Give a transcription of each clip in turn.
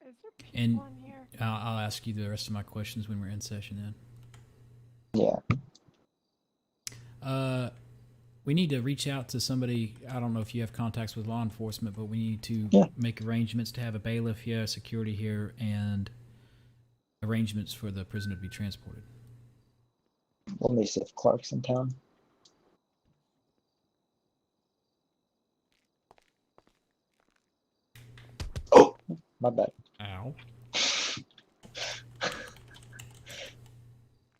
Is there And people in here? I'll ask you the rest of my questions when we're in session then. Yeah. We need to reach out to somebody. I don't know if you have contacts with law enforcement, but we need to Yeah. make arrangements to have a bailiff here, security here, and arrangements for the prisoner to be transported. Let me see if Clark's in town. Oh, my bad. Ow.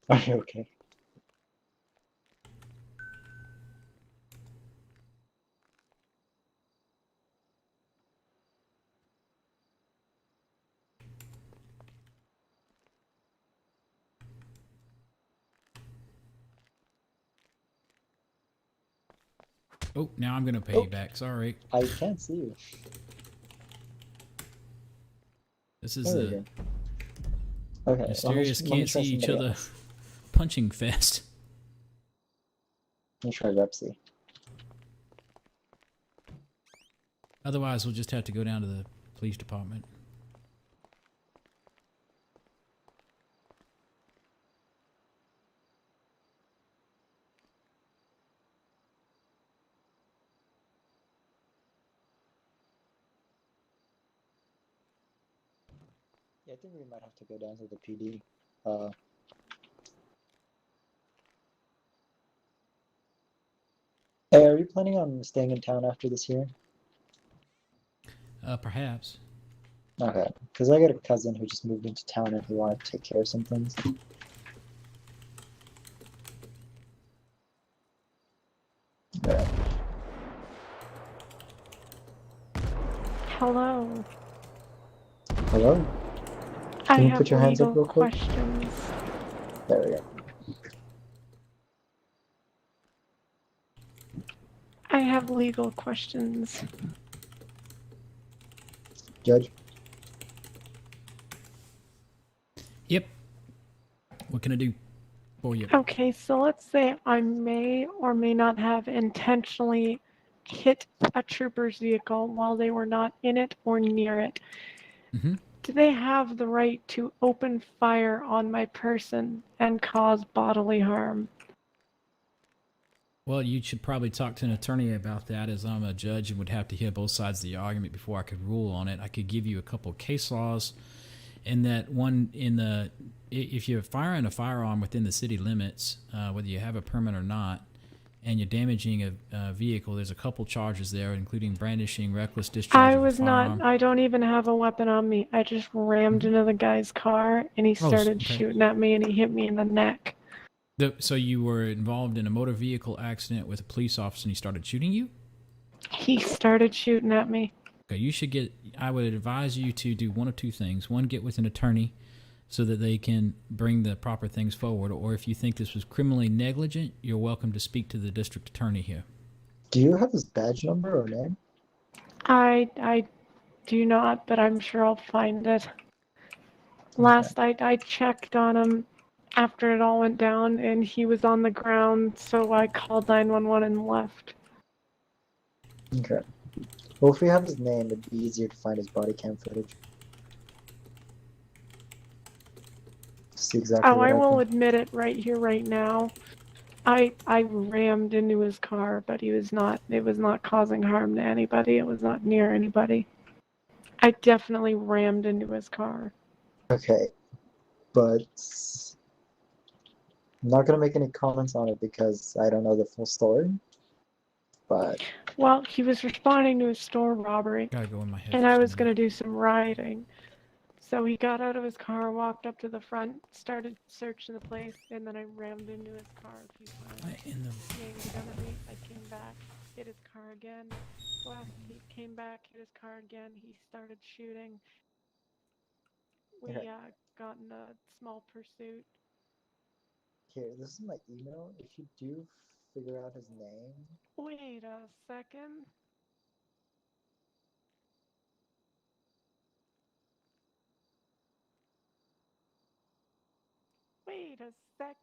Are you okay? Oh, now I'm going to pay you back. Sorry. I can't see you. This is There we a go. Okay. mysterious let me can't try see each somebody other else. punching fest. Let me try Repsy. Otherwise, we'll just have to go down to the police department. Yeah, I think we might have to go down to the PD. Hey, are you planning on staying in town after this year? Perhaps. Okay, because I got a cousin who just moved into town and he wanted to take care of some things. Yeah. Hello. Hello? I Can you have put your hands up legal real quick? questions. There we go. I have legal questions. Judge? Yep. What can I do for you? Okay, so let's say I may or may not have intentionally hit a trooper's vehicle while they were not in it or near it. Mm-hmm. Do they have the right to open fire on my person and cause bodily harm? Well, you should probably talk to an attorney about that, as I'm a judge and would have to hear both sides of the argument before I could rule on it. I could give you a couple of case laws, and that one if you're firing a firearm within the city limits, whether you have a permit or not, and you're damaging a vehicle, there's a couple charges there, including brandishing, reckless discharge I of a was firearm. not, I don't even have a weapon on me. I just rammed into the guy's car and he started okay. shooting at me and he hit me in the neck. So you were involved in a motor vehicle accident with a police officer and he started shooting you? He started shooting at me. Okay, I would advise you to do one of two things. One, get with an attorney so that they can bring the proper things forward. Or if you think this was criminally negligent, you're welcome to speak to the district attorney here. Do you have his badge number or name? I do not, but I'm sure I'll find it. Last night I checked on him after it all went down and he was on the ground, so I called 911 and left. Okay. Well, if we have his name, it'd be easier to find his body cam footage. See exactly Oh, what I will happened. admit it right here, right now. I rammed into his car, but it was not causing harm to anybody. It was not near anybody. I definitely rammed into his car. Okay, but I'm not gonna make any comments on it because I don't know the full story. But Well, he was responding to a store robbery, Gotta go in my head. and I was gonna do some rioting. So he got out of his car, walked up to the front, started searching the place, and then I rammed into his car a few times. He yanked the gun at me. I came back, hit his car again. He came back, hit his car again. He started shooting. We okay. got in a small pursuit. Here, this is my email. If you do figure out his name, Wait a second. Wait a second.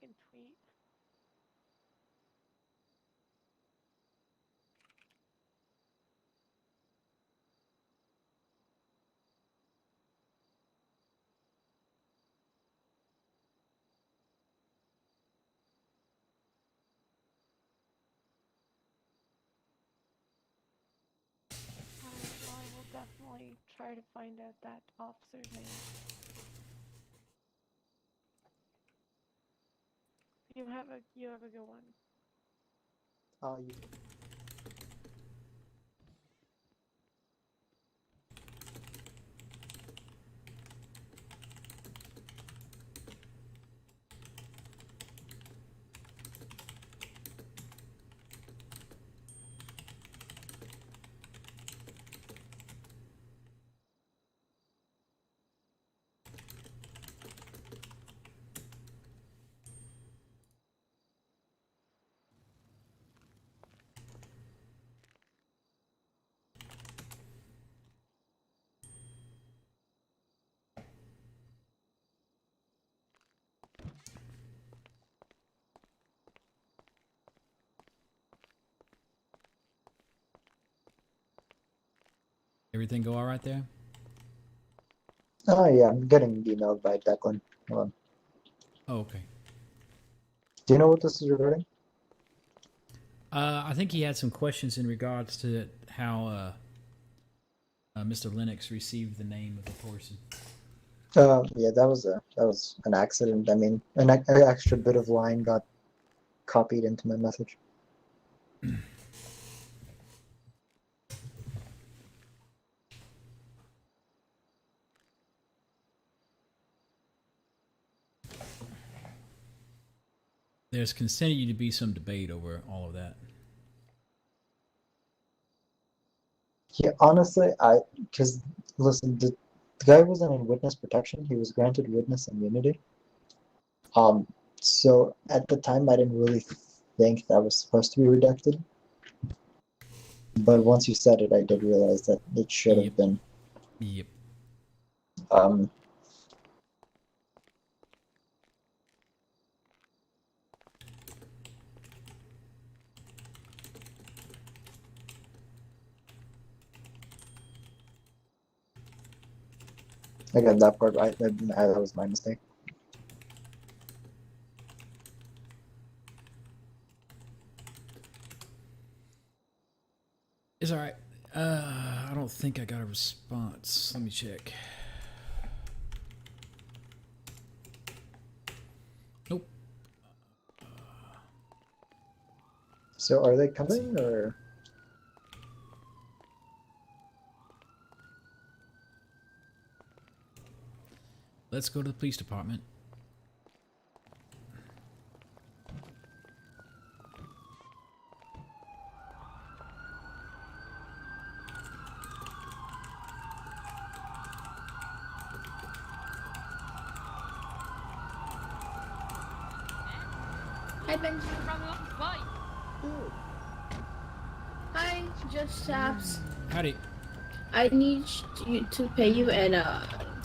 can tweet. Well, I will definitely try to find out that officer's name. You have a good one. You. Everything go all right there? Oh yeah, I'm getting emailed by Declan. Hold on. Oh, okay. Do you know what this is regarding? I think he had some questions in regards to how Mr. Lennox received the name of the person. Yeah, that was an accident. I mean, an extra bit of line got copied into my message. There's continued to be some debate over all of that. Yeah, honestly, because listen, the guy wasn't in witness protection. He was granted witness immunity. So at the time, I didn't really think that was supposed to be redacted. But once you said it, I did realize that it should have been. Yep. Again, that part, that was my mistake. It's all right. I don't think I got a response. Let me check. Nope. So are they coming or? Let's go to the police department. Hi, Benji. Hi, just Chaps. Howdy. I need you to pay you and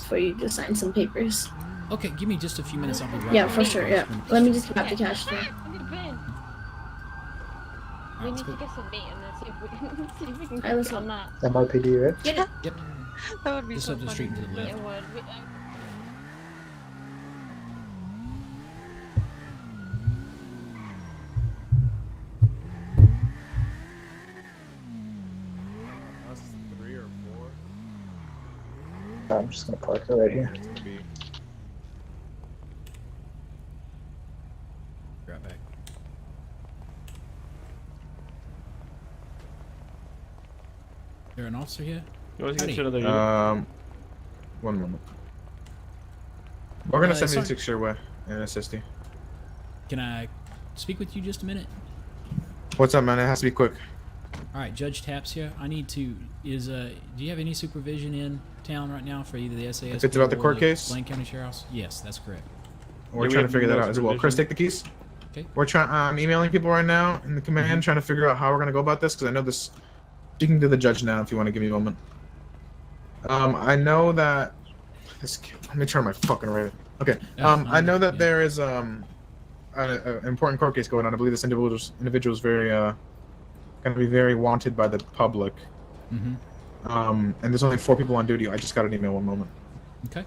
for you to sign some papers. Okay, give me just a few minutes. I'll be right Yeah, back. for sure. Yeah. Let me just grab the cash there. All right, We let's need go. to get some meat and then see if we can Alright, let's cook on go. that. MRPD, right? Get it. Yep. That would be Just so up the funny. street and to the left. It would. Us 3 or 4. I'm just gonna park it right here. It's gonna be. Be right back. Is there an officer here? Howdy. One moment. We're gonna send sorry. 76 your way and assist you. Can I speak with you just a minute? What's up, man? It has to be quick. All right, Judge Taps here. I need to. Do you have any supervision in town right now for either the SAS? If it's about the court case? Blaine County Sheriff's? Yes, that's correct. We're we trying to have figure that no out as well. Chris, supervision. take the keys. Okay. We're trying. I'm emailing people right now in the command, trying to figure out how we're gonna go about this because I know this. Speaking to the judge now, if you want to give me a moment. I know that. Let me turn my fucking radio. Okay. I know that there is an important court case going on. I believe this individual is very going to be very wanted by the public. Mm-hmm. And there's only 4 people on duty. I just got an email. One moment. Okay.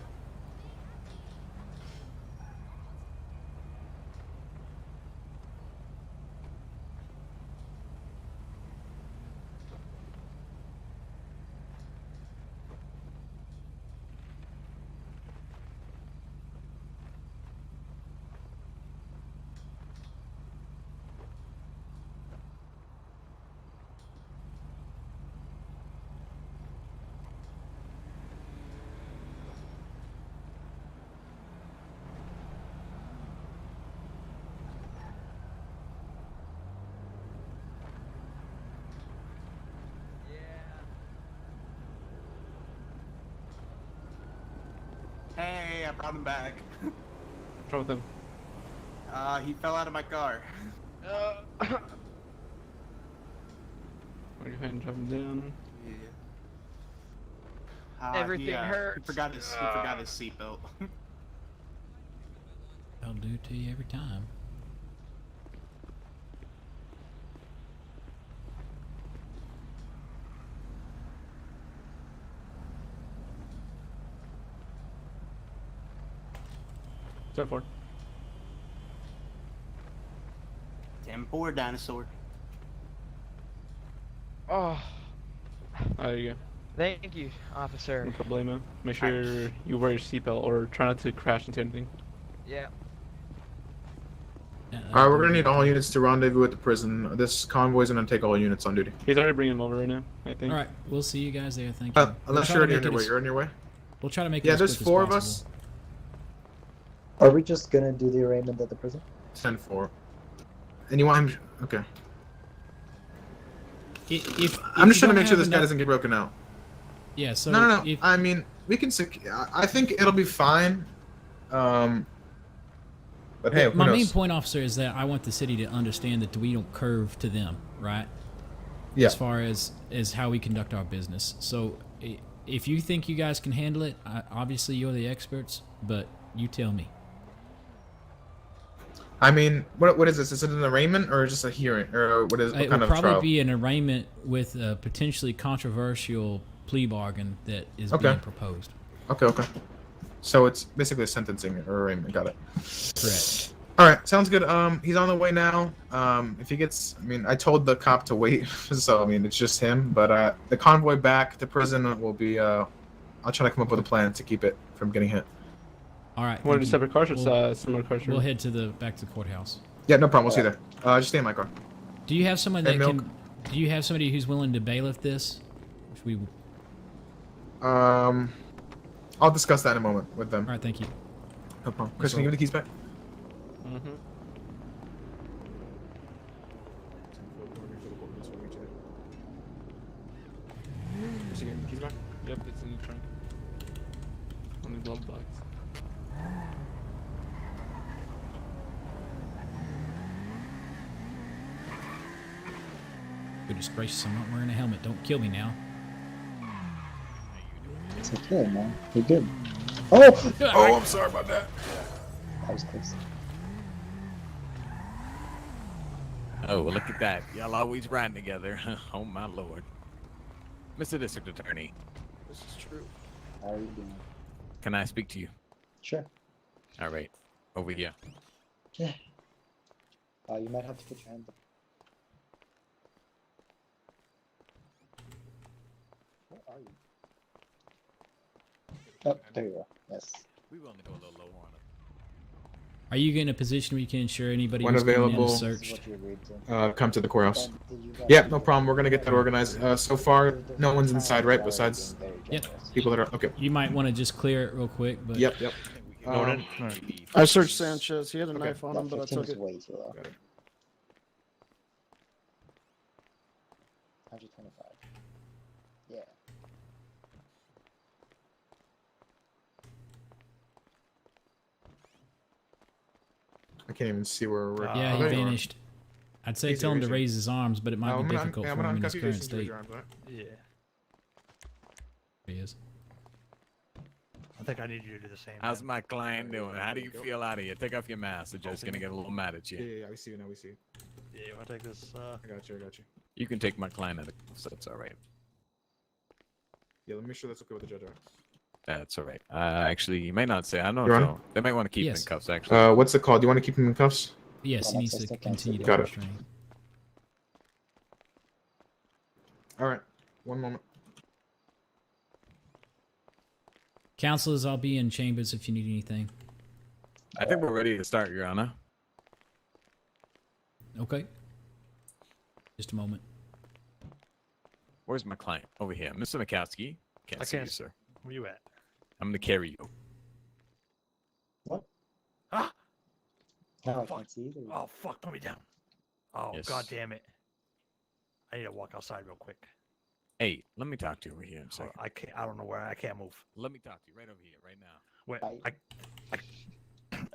Hey, I brought him back. What's wrong with him? He fell out of my car. Are you ahead and drive him down? Yeah. Everything hurts. He forgot his seatbelt. I'll do it to you every time. Step forward. 10-4 dinosaur. Oh, There you go. thank you, officer. No problemo. Make sure you wear your seatbelt or try not to crash into anything. Yeah. Yeah, All right, we're going to need all units to rendezvous at the prison. This convoy is going to take all units on duty. He's already bringing him over right now, I think. All right, we'll see you guys there. Thank you. Unless We'll you're try to already on make your it way. as- You're on your way? We'll try to make it Yeah, as there's quick as 4 of possible. us. Are we just gonna do the arraignment at the prison? 10-4. And you want him... Okay. If I'm just you trying to don't make sure have this guy enough- doesn't get broken out. Yeah, so No. if, I mean, we can... I think it'll be fine. But hey, who my knows? main point, officer, is that I want the city to understand that we don't curve to them, right? Yeah. As far as how we conduct our business. So if you think you guys can handle it, obviously you're the experts, but you tell me. I mean, what is this? Is it an arraignment or just a hearing? Or what is what It kind will of probably trial? be an arraignment with a potentially controversial plea bargain that is Okay. being proposed. Okay. So it's basically a sentencing or arraignment. Got it. Correct. All right, sounds good. He's on the way now. If he gets, I mean, I told the cop to wait, so I mean, it's just him. But the convoy back to prison will be. I'll try to come up with a plan to keep it from getting hit. All right. One of thank the separate cars or We'll- similar cars? We'll head to back to the courthouse. Yeah, no problem. We'll see you there. Just stay in my car. Do you have someone Hey, that Milk. can? Do you have somebody who's willing to bailiff this? Which we. I'll discuss that in a moment with them. All right. Thank you. No problem. Chris, can you give me the keys back? Mm-hmm. Keys back? Yep, it's in the trunk. On the glove box. Goodness gracious! I'm not wearing a helmet. Don't kill me now. It's okay, man. You're good. Oh! Oh, I'm sorry about that. That was close. Oh, well, look at that. Y'all always riding together. Oh, my lord. Mr. District Attorney, This is true. How are you doing? can I speak to you? Sure. All right. Over here. Yeah. You might have to put your hand up. Where are you? Oh, there you go. Yes. We willing to go a little lower on it. Are you in a position where you can ensure anybody When who's coming in available. is This is searched? what you agreed to. Come to the courthouse. And did you guys Yeah, do no that? problem. We're gonna get that organized. So far, no one's inside, right? Besides Yep. people that are okay. You might want to just clear it real quick, but Yep. I searched Sanchez. He had a Okay. knife on That him, but I 15 took is it. way too low. Got it. 125. Yeah. I can't even see where we're. yeah, Oh, he there you are. vanished. I'd say Easy, tell him to easy. raise his arms, but it might I'm be gonna- difficult I'm for gonna him in his uncuff you current since you raised state. your arms, all right? Yeah. He is. I think I need you to do the same. How's man. my client doing? How do you feel out of here? Take off your mask. The judge's gonna get a little mad at you. Yeah, we see you now. We see you. Yeah, you want to take this? I got you. I got you. You can take my client out of so it's all right. Yeah, let me make sure that's okay with the judge. All right. That's all right. Actually, you may not say. I don't know. Your If Honor? they might want to keep him Yes. in cuffs. Actually. What's the call? Do you want to keep him in cuffs? Yes, he Well, needs that's to just a continue to Got it. restrain. All right. One moment. Counselors, I'll be in chambers if you need anything. I think we're ready to start, Your Honor. Okay. Just a moment. Where's my client? Over here, Mr. Mikowski. Can't I see you, can't- sir. Where you at? I'm gonna carry you. What? Ah! No, I Fuck. can't see either. Oh fuck! Put me down. Oh Yes. god damn it! I need to walk outside real quick. Hey, let me talk to you over here in a second. I can't. I don't know where. I can't move. Let me talk to you right over here, right now. Wait. Bye.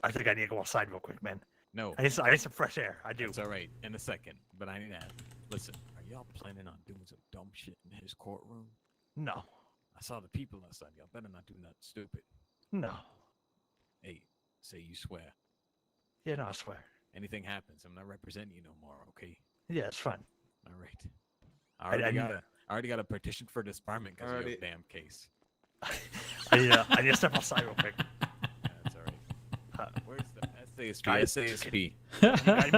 I think I need to go outside real quick, man. No, I need some fresh air. I do. it's all right. In a second, but I need to ask. Listen, are y'all planning on doing some dumb shit in his courtroom? No. I saw the people outside. Y'all better not do nothing stupid. No. Hey, say you swear. Yeah, no, I swear. Anything happens, I'm not representing you no more, okay? Yeah, it's fine. All right. I I already got a petition for disbarment because of your Alrighty. damn case. I need to step outside real quick. That's all right. Where's the SASP? Guys, SASP.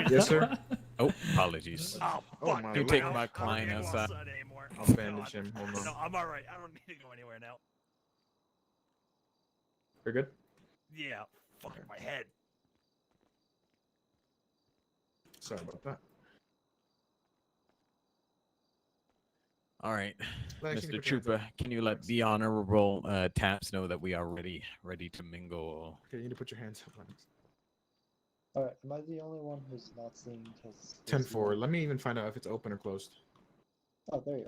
Yes, sir. Oh, apologies. Oh, Oh, fuck. my You lord. take I don't- my I don't client need to go outside. anymore. I'll Oh, bandage God. him. Hold on. No, I'm all right. I don't need to go anywhere now. We're good? Yeah, fucking my head. Sorry about that. All right, Well, actually, Mr. put your hands up. Trooper, can you let the honorable Taps know that we are ready to mingle? Okay, you need to put your hands up. Alright, am I the only one who's not seeing his... 10-4. Let me even find out if it's open or closed. Oh, there you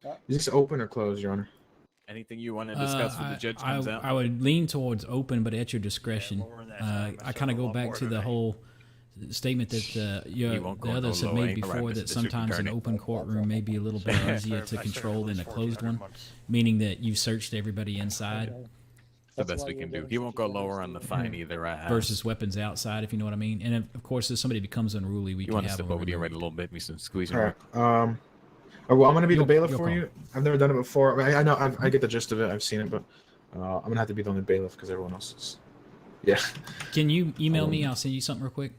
are. Is this open or closed, Your Honor? Anything you want to discuss when the judge comes out? I would lean towards open, but at your discretion. we're in that time, I so kind of a go lot back more to the today. whole statement that He won't the go no others have lower. made Ain't right, before, Mr. that District sometimes an Attorney. open courtroom may be a little bit easier to control than a closed one, meaning that you've searched everybody inside Okay. The That's best why we you're can do. getting He won't go such a lower on the generous fine either. I versus weapons outside, if you know what I mean. And of course, if somebody becomes unruly, we You can want to have step them over to your right removed. a little bit, me some squeezing. All right. Well, I'm gonna be the Your- bailiff your for call. you. I've never done it before. I know. I get the gist of it. I've seen it, but I'm gonna have to be the only bailiff because everyone else is. Yeah. Can you email me? I'll send you something real quick.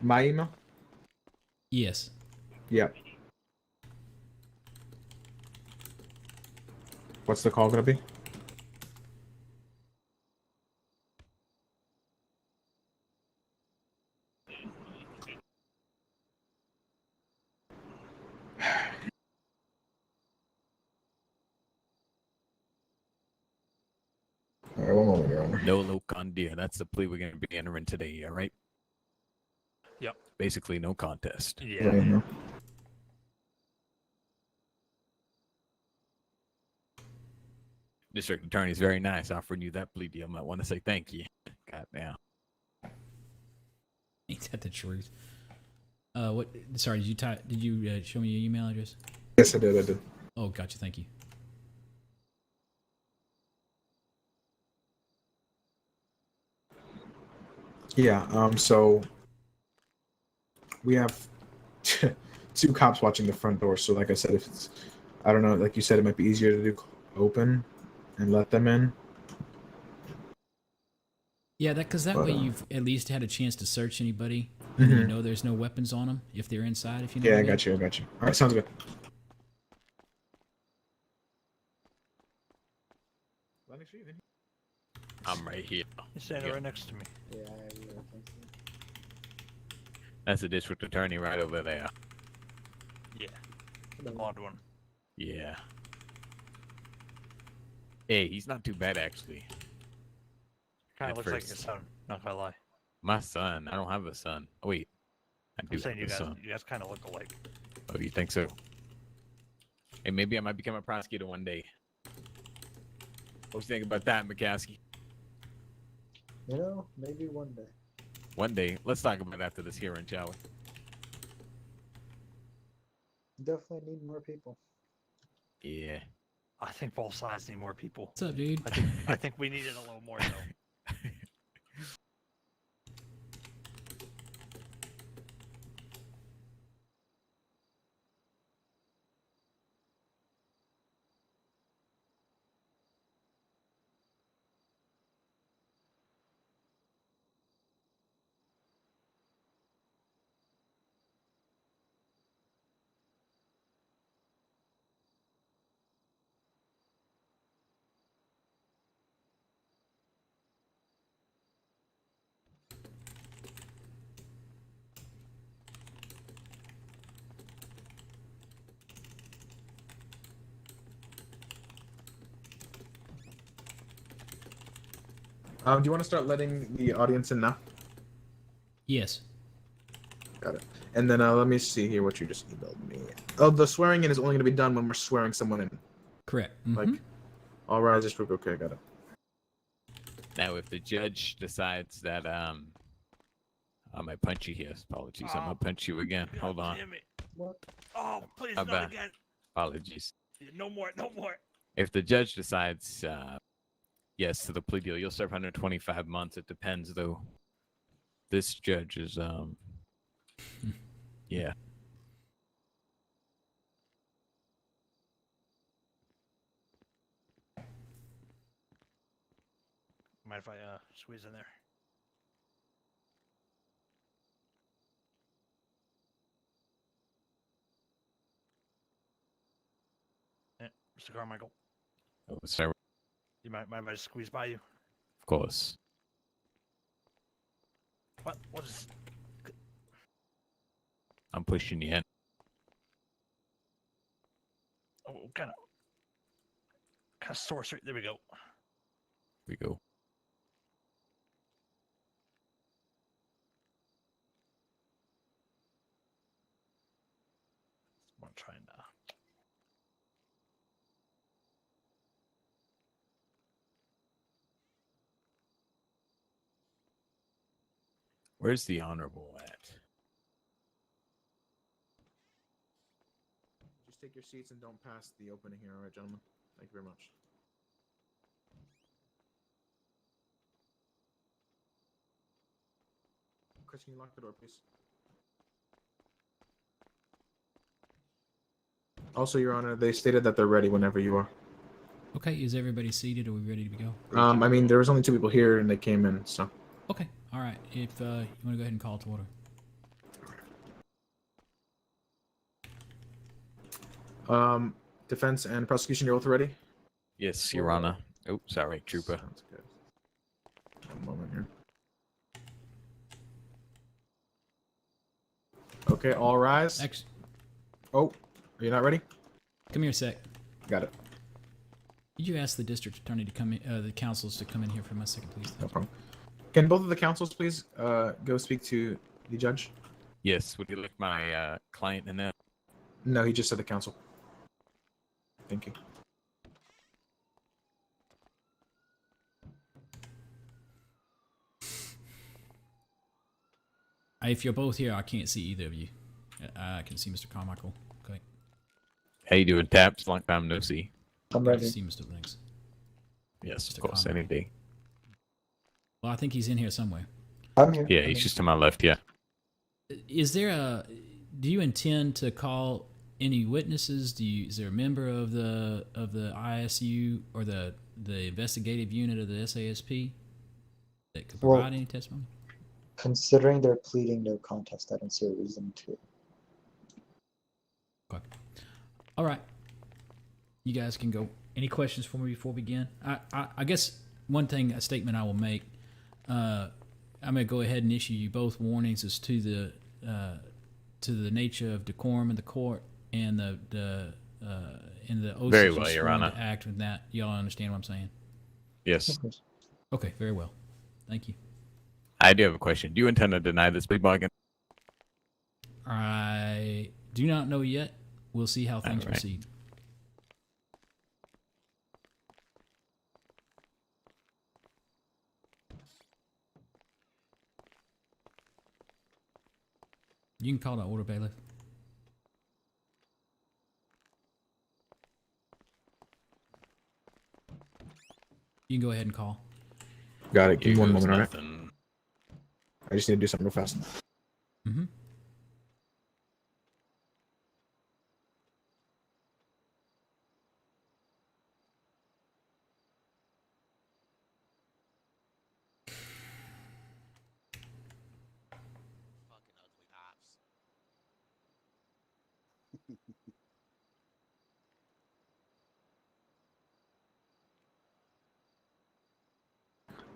My email. Yes. Yeah. What's the call gonna be? All right, one moment, Your Honor. No locandia. That's the plea we're going to be entering today, all right? Yep. Basically, no contest. Yeah. Right here. District Attorney's very nice offering you that plea deal. Might want to say thank you. Goddamn. Ain't that the truth? What? Sorry, did you did you show me your email address? Yes, I did. I did. Oh, gotcha. Thank you. Yeah. So we have two cops watching the front door. So, like I said, if it's, I don't know, like you said, it might be easier to do open and let them in. Yeah, because that But, way you've at least had a chance to search anybody. And you Mhm. know there's no weapons on them if they're inside. If you know. Yeah, what I mean. got you. I got you. All right, sounds good. I'm right here. He's standing right next to me. Yeah, I think so. That's the district attorney right over there. Yeah. The blonde one. Yeah. Hey, he's not too bad, actually. Kind At of looks like first. your son. Not gonna lie. My son. I don't have a son. Oh, wait. I do I'm saying have you a guys, son. you guys kind of look alike. Oh, you think so? Hey, maybe I might become a prosecutor one day. What do you think about that, McCaskey? You know, maybe one day. One day. Let's talk about it after this hearing, shall we? Definitely need more people. Yeah. I think both sides need more people. What's up, dude? I think we need it a little more though. Do you want to start letting the audience in now? Yes. Got it. And then let me see here what you just emailed me. Oh, the swearing in is only going to be done when we're swearing someone in. Correct. Like, all right, just okay, got it. Now, if the judge decides that I might punch you here. Apologies, I'm gonna punch you again. Hold on. Damn it. What? Oh, please My not bad. again. Apologies. No more. No more. If the judge decides yes to the plea deal, you'll serve 125 months. It depends, though. This judge is yeah. Mind if I squeeze in there? Yeah, Mr. Carmichael. Oh, sorry. You mind if I squeeze by you? Of course. What? What is? I'm pushing you in. Oh, kind of sorcery. There we go. We go. I'm trying to. Where's the honorable at? Just take your seats and don't pass the opening here, all right, gentlemen? Thank you very much. Chris, can you lock the door, please? Also, Your Honor, they stated that they're ready whenever you are. Okay, is everybody seated? Are we ready to go? I mean, there was only 2 people here, and they came in, so. Okay, all right. If you want to go ahead and call to order. Defense and prosecution, you're both ready? Yes, Your Honor. Oh, sorry, trooper. Sounds good. One moment here. Okay, all rise. Oh, are you not ready? Come here a sec. Got it. Could you ask the district attorney to come in, the councils to come in here for a second, please? No problem. Can both of the councils please go speak to the judge? Yes, would you like my client in there? No, he just said the council. Thank you. If you're both here, I can't see either of you. I can see Mr. Carmichael. Okay. How you doing, Taps? Long time no see. I'm I ready. see Mr. Links. Yes, Mr. of course, Carmichael. any day. Well, I think he's in here somewhere. I'm here. Yeah, I'm he's here. just to my left. Yeah. Is there a? Do you intend to call any witnesses? Is there a member of the ISU or the investigative unit of the SASP that could provide any testimony? Considering they're pleading no contest, I don't see a reason to. Okay. All right. You guys can go. Any questions for me before we begin? I guess one thing, a statement I will make. I'm going to go ahead and issue you both warnings as to the nature of decorum in the court and the oaths Very that you well, Your sworn Honor. to act with that. Y'all understand what I'm saying? Yes. Okay. Very well. Thank you. I do have a question. Do you intend to deny this plea bargain? I do not know yet. We'll see how things All right. proceed. You can call to order, bailiff. You can go ahead and call. Got it. Give me one moment, all right? Nothing. I just need to do something real fast. Mm-hmm.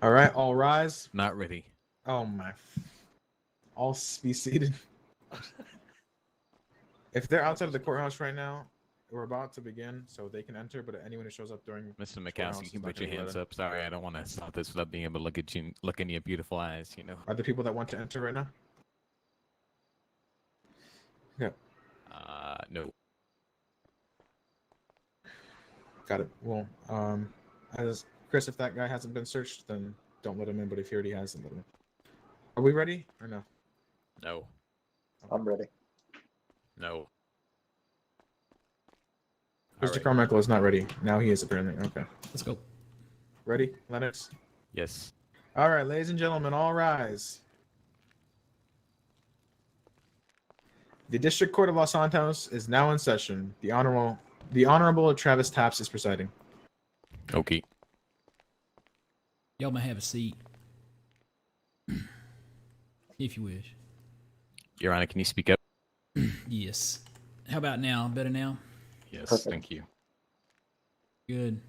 All right, all rise. Not ready. Oh my. All be seated. If they're outside of the courthouse right now, we're about to begin, so they can enter. But anyone who shows up during Mr. courthouse McCaskey, you is can not put gonna your be hands let in. up. Sorry, I don't want to stop this without being able to look at you, look in your beautiful eyes. You know. Are there people that want to enter right now? Yeah. No. Got it. Well, as Chris, if that guy hasn't been searched, then don't let him in. But if he already has, then let him in. Are we ready or no? No. I'm ready. No. Mr. All right. Carmichael is not ready. Now he is apparently. Okay. Let's go. Ready, Lennox? Yes. All right, ladies and gentlemen, all rise. The District Court of Los Santos is now in session. The Honorable Travis Taps is presiding. Okay. Y'all may have a seat. If you wish. Your Honor, can you speak up? Yes. How about now? Better now? Yes. Perfect. Thank you. Good.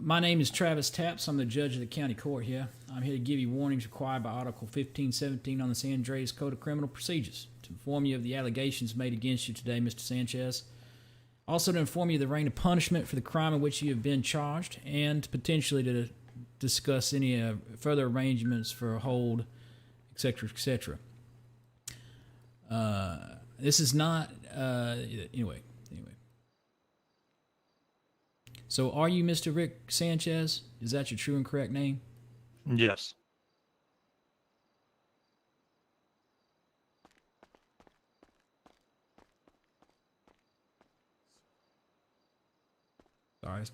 My name is Travis Taps. I'm the judge of the county court here. I'm here to give you warnings required by Article 1517 on the San Andreas Code of Criminal Procedures. To inform you of the allegations made against you today, Mr. Sanchez. Also to inform you of the range of punishment for the crime in which you have been charged, and potentially to discuss any further arrangements for a hold, etc., etc. This is not... Anyway. So are you Mr. Rick Sanchez? Is that your true and correct name? Yes. Sorry.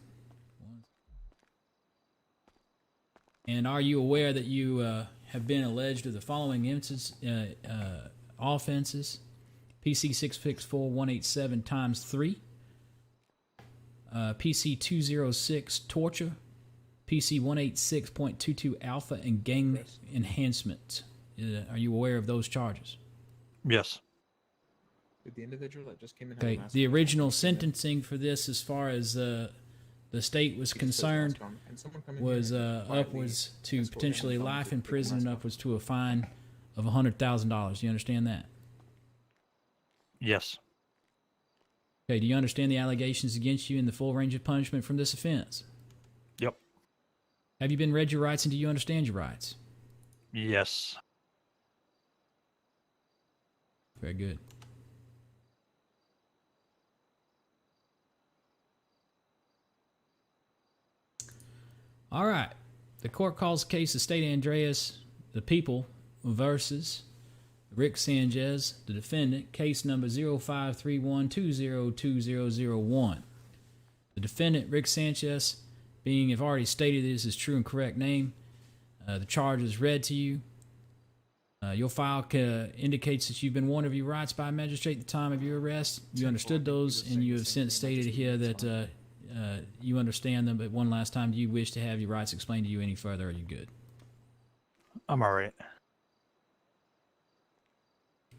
And are you aware that you have been alleged of the following offenses? PC 664187 times 3. PC 206 torture. PC 186.22 alpha and gang enhancement. Are you aware of those charges? Yes. Did the individual that just came in? Okay. The original sentencing for this, as far as the state was concerned, was upwards to potentially life in prison and upwards to a fine of $100,000. You understand that? Yes. Okay. Do you understand the allegations against you and the full range of punishment from this offense? Yep. Have you been read your rights, and do you understand your rights? Yes. Very good. All right. The court calls the case of State Andreas, the people versus Rick Sanchez, the defendant, case number 0531202001. The defendant, Rick Sanchez, being, if already stated, is his true and correct name. The charge is read to you. Your file indicates that you've been warned of your rights by a magistrate at the time of your arrest. You understood those, and you have since stated here that you understand them. But one last time, do you wish to have your rights explained to you any further? Or are you good? I'm all right.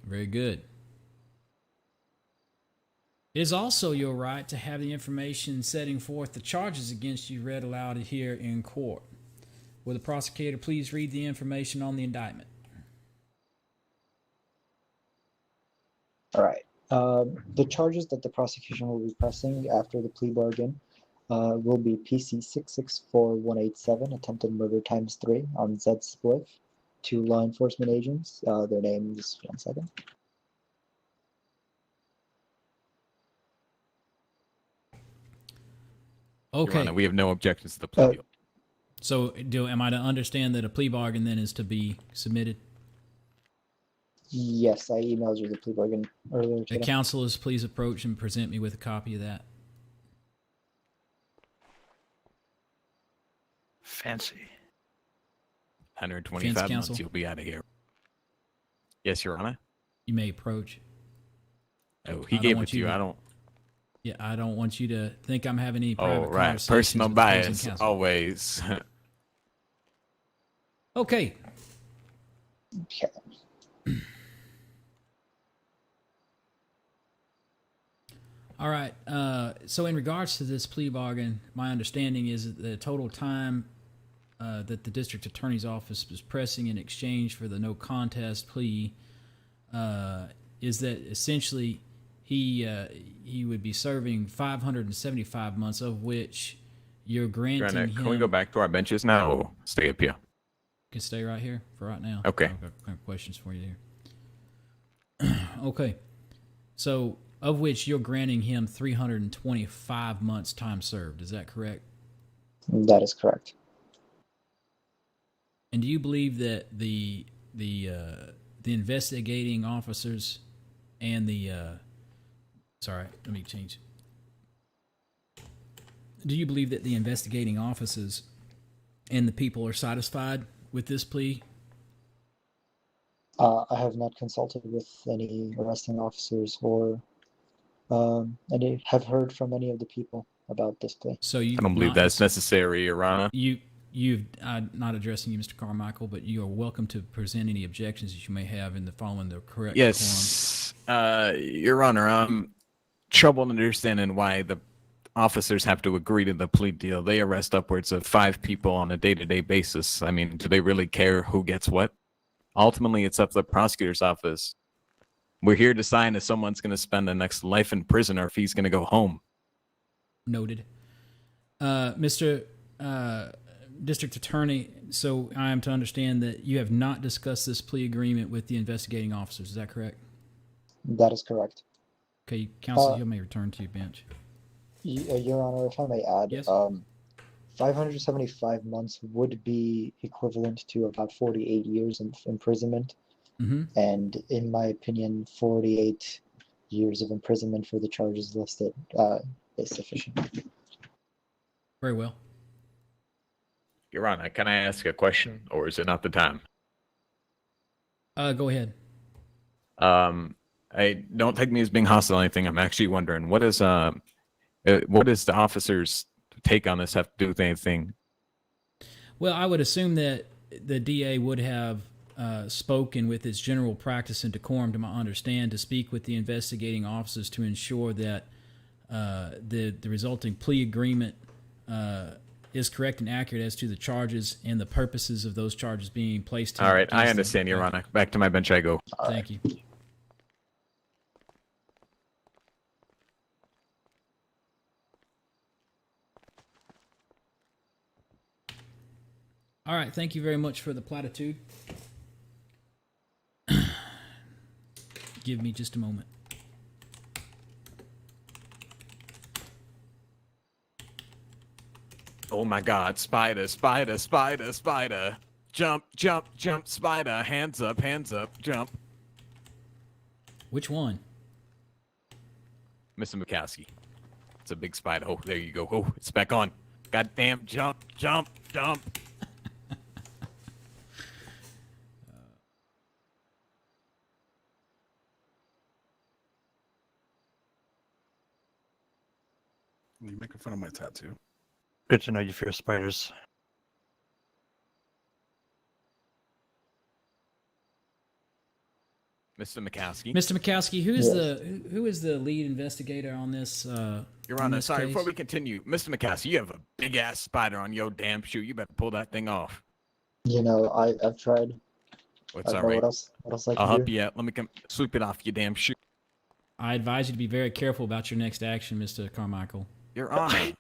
Very good. It is also your right to have the information setting forth the charges against you read aloud here in court. Will the prosecutor please read the information on the indictment? All right. The charges that the prosecution will be pressing after the plea bargain will be PC 664187, attempted murder times 3 on Zed Spliff, 2 law enforcement agents. Their names, one second. Okay. Your Honor, we have no objections to the plea deal. So, am I to understand that a plea bargain then is to be submitted? Yes, I emailed you the plea bargain earlier The today. counselors, please approach and present me with a copy of that. Fancy. 125 Defense months, counsel? you'll be out of here. Yes, Your Honor. You may approach. Oh, I he don't gave want it to you you. to- I don't. Yeah, I don't want you to think I'm having any Oh, private right. conversations Personal with opposing bias, counsel. always. Okay. Okay. All right. So in regards to this plea bargain, my understanding is that the total time that the district attorney's office was pressing in exchange for the no contest plea is that essentially he would be serving 575 months, of which you're granting Granted, him. can we go back to our benches now or stay up here? Can stay right here for right now. Okay. I've got questions for you here. Okay. So, of which you're granting him 325 months time served. Is that correct? That is correct. And do you believe that the investigating officers and the sorry, let me change. Do you believe that the investigating officers and the people are satisfied with this plea? I have not consulted with any arresting officers or any have heard from any of the people about this plea. So you I don't believe that's necessary, Your Honor. You've not addressing you, Mr. Carmichael, but you are welcome to present any objections that you may have in the following the correct Yes, Your Honor. I'm trouble understanding why the officers have to agree to the plea deal. They arrest upwards of 5 people on a day-to-day basis. I mean, do they really care who gets what? Ultimately, it's up to the prosecutor's office. We're here to decide if someone's going to spend the next life in prison or if he's going to go home. Noted. Mr. District Attorney, so I am to understand that you have not discussed this plea agreement with the investigating officers. Is that correct? That is correct. Okay, counsel, you may return to your bench. Your Honor, if I may add, Yes. 575 months would be equivalent to about 48 years of imprisonment. Mm-hmm. And in my opinion, 48 years of imprisonment for the charges listed is sufficient. Very well. Your Honor, can I ask a question, or is it not the time? Go ahead. I don't take me as being hostile or anything. I'm actually wondering what does the officers' take on this have to do with anything? Well, I would assume that the DA would have spoken with its general practice and decorum, to my understand, to speak with the investigating officers to ensure that the resulting plea agreement is correct and accurate as to the charges and the purposes of those charges being placed. All right, I understand, Your Honor. Back to my bench I go. Thank you. All right, thank you very much for the platitude. Give me just a moment. Oh my God, spider, spider, spider, spider. Jump, jump, jump, spider. Hands up, jump. Which one? Mr. McCaskey. It's a big spider. Oh, there you go. Oh, it's back on. Goddamn, jump, jump, jump. You're making fun of my tattoo. Good to know you fear spiders. Mr. McCaskey. Mr. McCaskey, who is the lead investigator on this? Your on Honor, this sorry, case? before we continue, Mr. McCaskey, you have a big ass spider on your damn shoe. You better pull that thing off. You know, I've tried. It's I all don't know right. what else I I'll can help do. you out. Let me sweep it off your damn shoe. I advise you to be very careful about your next action, Mr. Carmichael. Your Honor.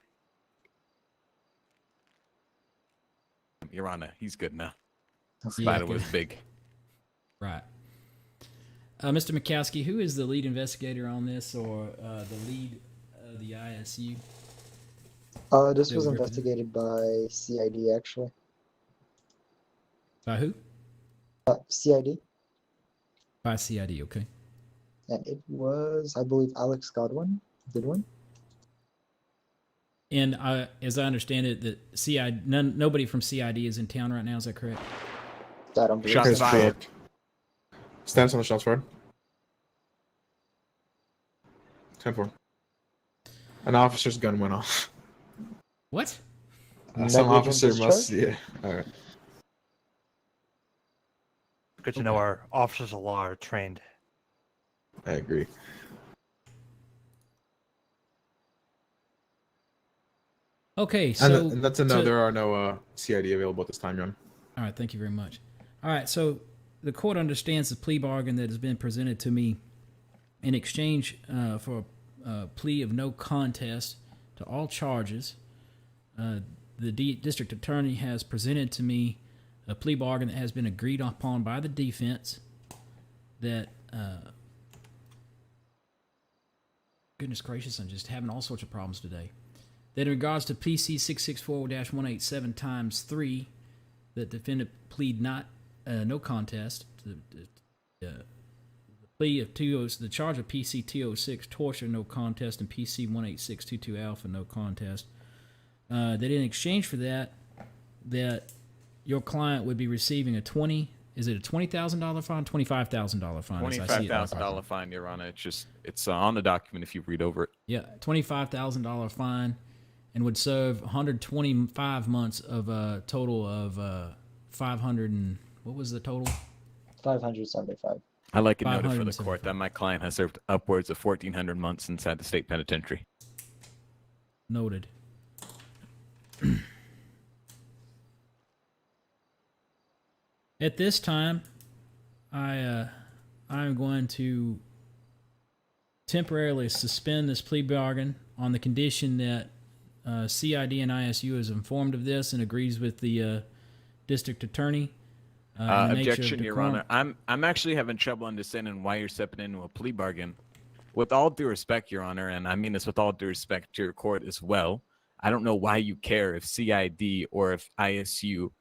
Your Honor, he's good now. Spider was big. Right. Mr. McCaskey, who is the lead investigator on this, or the lead of the ISU? This was investigated by CID, actually. By who? CID. By CID, okay. And it was, I believe, Alex Goodwin. And as I understand it, that nobody from CID is in town right now. Is that correct? I don't believe Shots so. fired. Stance on the shots fired. 10-4. An officer's gun went off. What? Some Negligent officer must. discharge? Yeah. All right. Good to know our officers of law are trained. I agree. Okay, so and that's a no. There are no CID available at this time, Your Honor. All right, thank you very much. All right, so the court understands the plea bargain that has been presented to me in exchange for a plea of no contest to all charges. The district attorney has presented to me a plea bargain that has been agreed upon by the defense that, goodness gracious, I'm just having all sorts of problems today. That in regards to PC 664-187 times 3, that defendant plead no contest to the plea of the charge of PC 206 torture no contest and PC 18622 alpha no contest. That in exchange for that your client would be receiving a $20,000 fine, $25,000 fine? $25,000 fine, Your Honor. It's on the document if you read over it. Yeah, $25,000 fine, and would serve 125 months of a total of 500 and what was the total? 575. I like it noted for the court that my client has served upwards of 1,400 months inside the state penitentiary. Noted. At this time, I'm going to temporarily suspend this plea bargain on the condition that CID and ISU is informed of this and agrees with the district attorney. Objection, Your Honor. I'm actually having trouble understanding why you're stepping into a plea bargain. With all due respect, Your Honor, and I mean this with all due respect to your court as well, I don't know why you care if CID or if ISU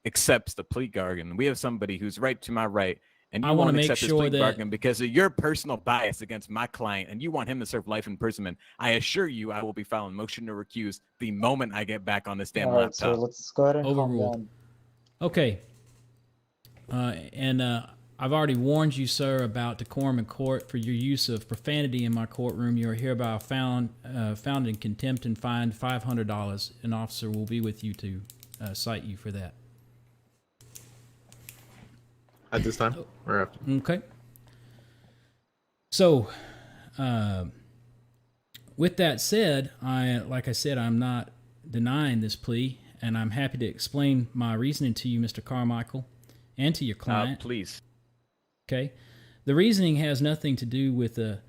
accepts the plea bargain. We have somebody who's right to my right, and you won't accept this plea bargain because of your personal bias against my client, and you want him to serve life imprisonment. I assure you I will be filing motion to recuse the moment I get back on this damn laptop. So let's go ahead and Overruled. calm down. Okay. I've already warned you, sir, about decorum in court for your use of profanity in my courtroom. You are hereby found in contempt and fined $500. An officer will be with you to cite you for that. At this time or after? Okay. So, with that said, like I said, I'm not denying this plea, and I'm happy to explain my reasoning to you, Mr. Carmichael, and to your client. Please. Okay. The reasoning has nothing to do with a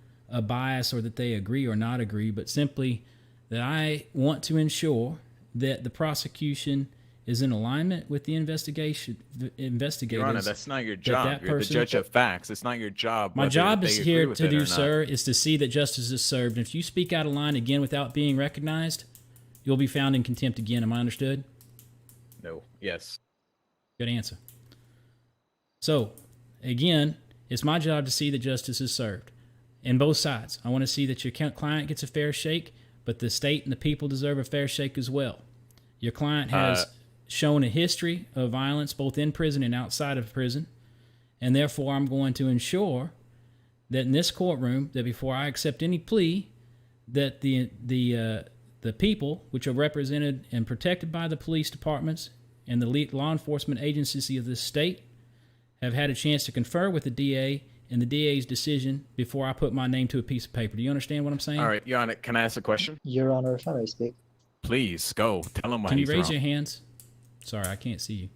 bias or that they agree or not agree, but simply that I want to ensure that the prosecution is in alignment with the investigators. Your Honor, that's not your job. You're the judge of facts. It's not your job. My job is here to do, sir, is to see that justice is served. And if you speak out of line again without being recognized, you'll be found in contempt again. Am I understood? No. Yes. Good answer. So, again, it's my job to see that justice is served. In both sides. I want to see that your client gets a fair shake, but the state and the people deserve a fair shake as well. Your client has shown a history of violence both in prison and outside of prison, and therefore I'm going to ensure that in this courtroom, that before I accept any plea, that the people, which are represented and protected by the police departments and the law enforcement agencies of this state, have had a chance to confer with the DA and the DA's decision before I put my name to a piece of paper. Do you understand what I'm saying? All right, Your Honor, can I ask a question? Your Honor, if I may speak. Please, go. Tell him why Can you he's raise wrong. your hands? Sorry, I can't see you.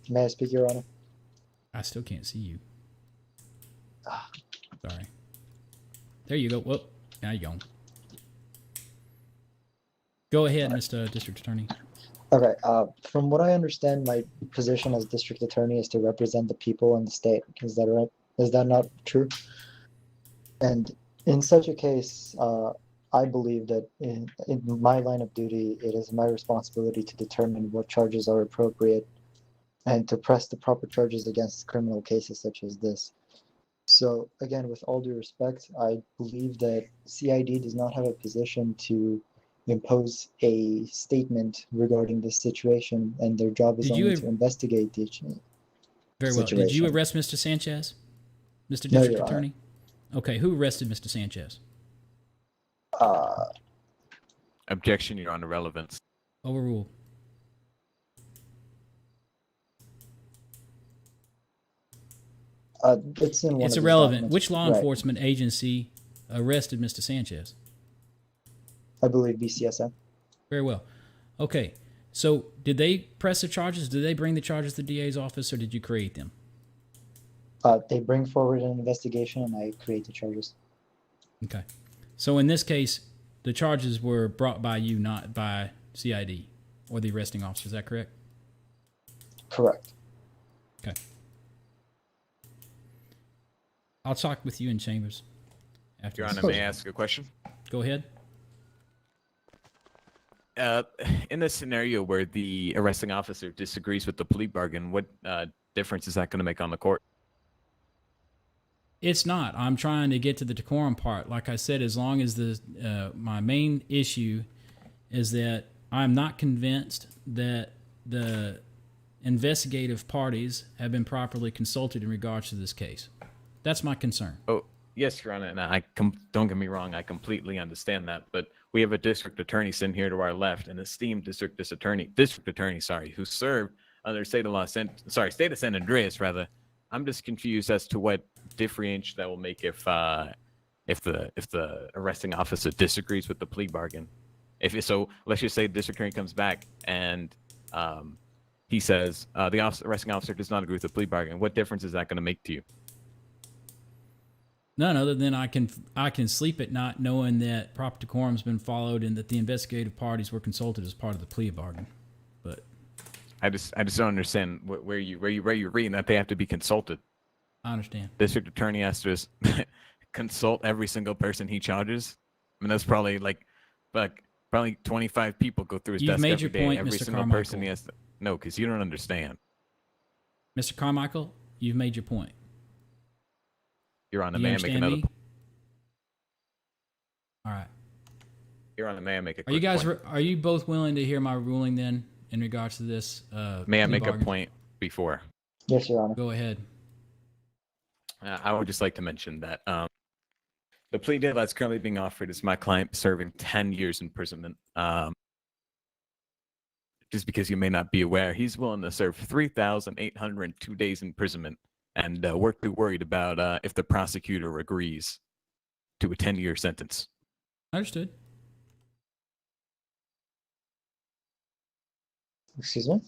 May I speak, Your Honor? I still can't see you. Sorry. There you go. Whoop. Now you're gone. Go ahead, Mr. District Attorney. Okay, from what I understand, my position as district attorney is to represent the people in the state. Is that right? Is that not true? And in such a case, I believe that in my line of duty, it is my responsibility to determine what charges are appropriate and to press the proper charges against criminal cases such as this. So again, with all due respect, I believe that CID does not have a position to impose a statement regarding this situation, and their job is Did you only to investigate the Very well. Did you situation. arrest Mr. Sanchez, Mr. No, District Your Honor. Attorney? Okay, who arrested Mr. Sanchez? Objection, Your Honor, relevance. Overruled. It's in one It's of these irrelevant. documents. Which law Right. enforcement agency arrested Mr. Sanchez? I believe BCSM. Very well. Okay, so did they press the charges? Did they bring the charges to the DA's office, or did you create them? They bring forward an investigation, and I create the charges. Okay. So in this case, the charges were brought by you, not by CID or the arresting officer. Is that correct? Correct. Okay. I'll talk with you in chambers. After Your this. Honor, may I ask a question? Go ahead. In this scenario where the arresting officer disagrees with the plea bargain, what difference is that going to make on the court? It's not. I'm trying to get to the decorum part. Like I said, as long as the my main issue is that I'm not convinced that the investigative parties have been properly consulted in regards to this case. That's my concern. Oh, yes, Your Honor, and don't get me wrong, I completely understand that, but we have a district attorney sitting here to our left, an esteemed district attorney, who served under state of San Andreas, rather. I'm just confused as to what differentiation that will make if the arresting officer disagrees with the plea bargain. If so, let's just say the district attorney comes back and he says the arresting officer does not agree with the plea bargain. What difference is that going to make to you? None other than I can sleep at night knowing that proper decorum's been followed and that the investigative parties were consulted as part of the plea bargain. But I just don't understand where you're reading that they have to be consulted. I understand. District attorney has to consult every single person he charges. I mean, that's probably probably 25 people go through his You've desk made every your day. point, Every Mr. single Carmichael. person he has to. No, because you don't understand. Mr. Carmichael, you've made your point. Your Honor, You may I make understand another? me? All right. Your Honor, may I make a Are you quick guys? point? Are you both willing to hear my ruling then in regards to this? May I plea make bargain? a point before? Yes, Your Honor. Go ahead. I would just like to mention that the plea deal that's currently being offered is my client serving 10 years imprisonment. Just because you may not be aware, he's willing to serve 3,802 days imprisonment, and we're too worried about if the prosecutor agrees to a 10-year sentence. Understood. Excuse me?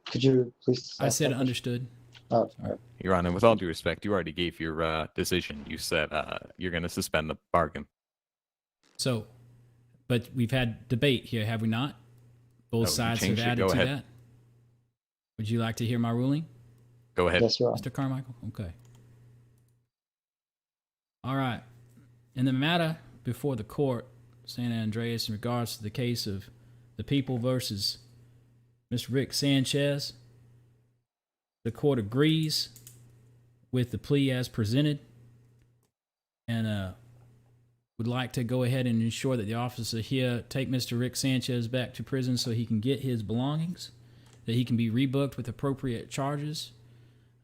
Could you please? I said understood. Oh, sorry. Your Honor, with all due respect, you already gave your decision. You said you're going to suspend the bargain. So, but we've had debate here, have we not? Both No, you sides have changed it. added Go to ahead. that. Would you like to hear my ruling? Go ahead. Yes, Your Honor. Mr. Carmichael? Okay. All right. In the matter before the court, San Andreas, in regards to the case of the people versus Mr. Rick Sanchez, the court agrees with the plea as presented and would like to go ahead and ensure that the officer here take Mr. Rick Sanchez back to prison so he can get his belongings, that he can be rebooked with appropriate charges,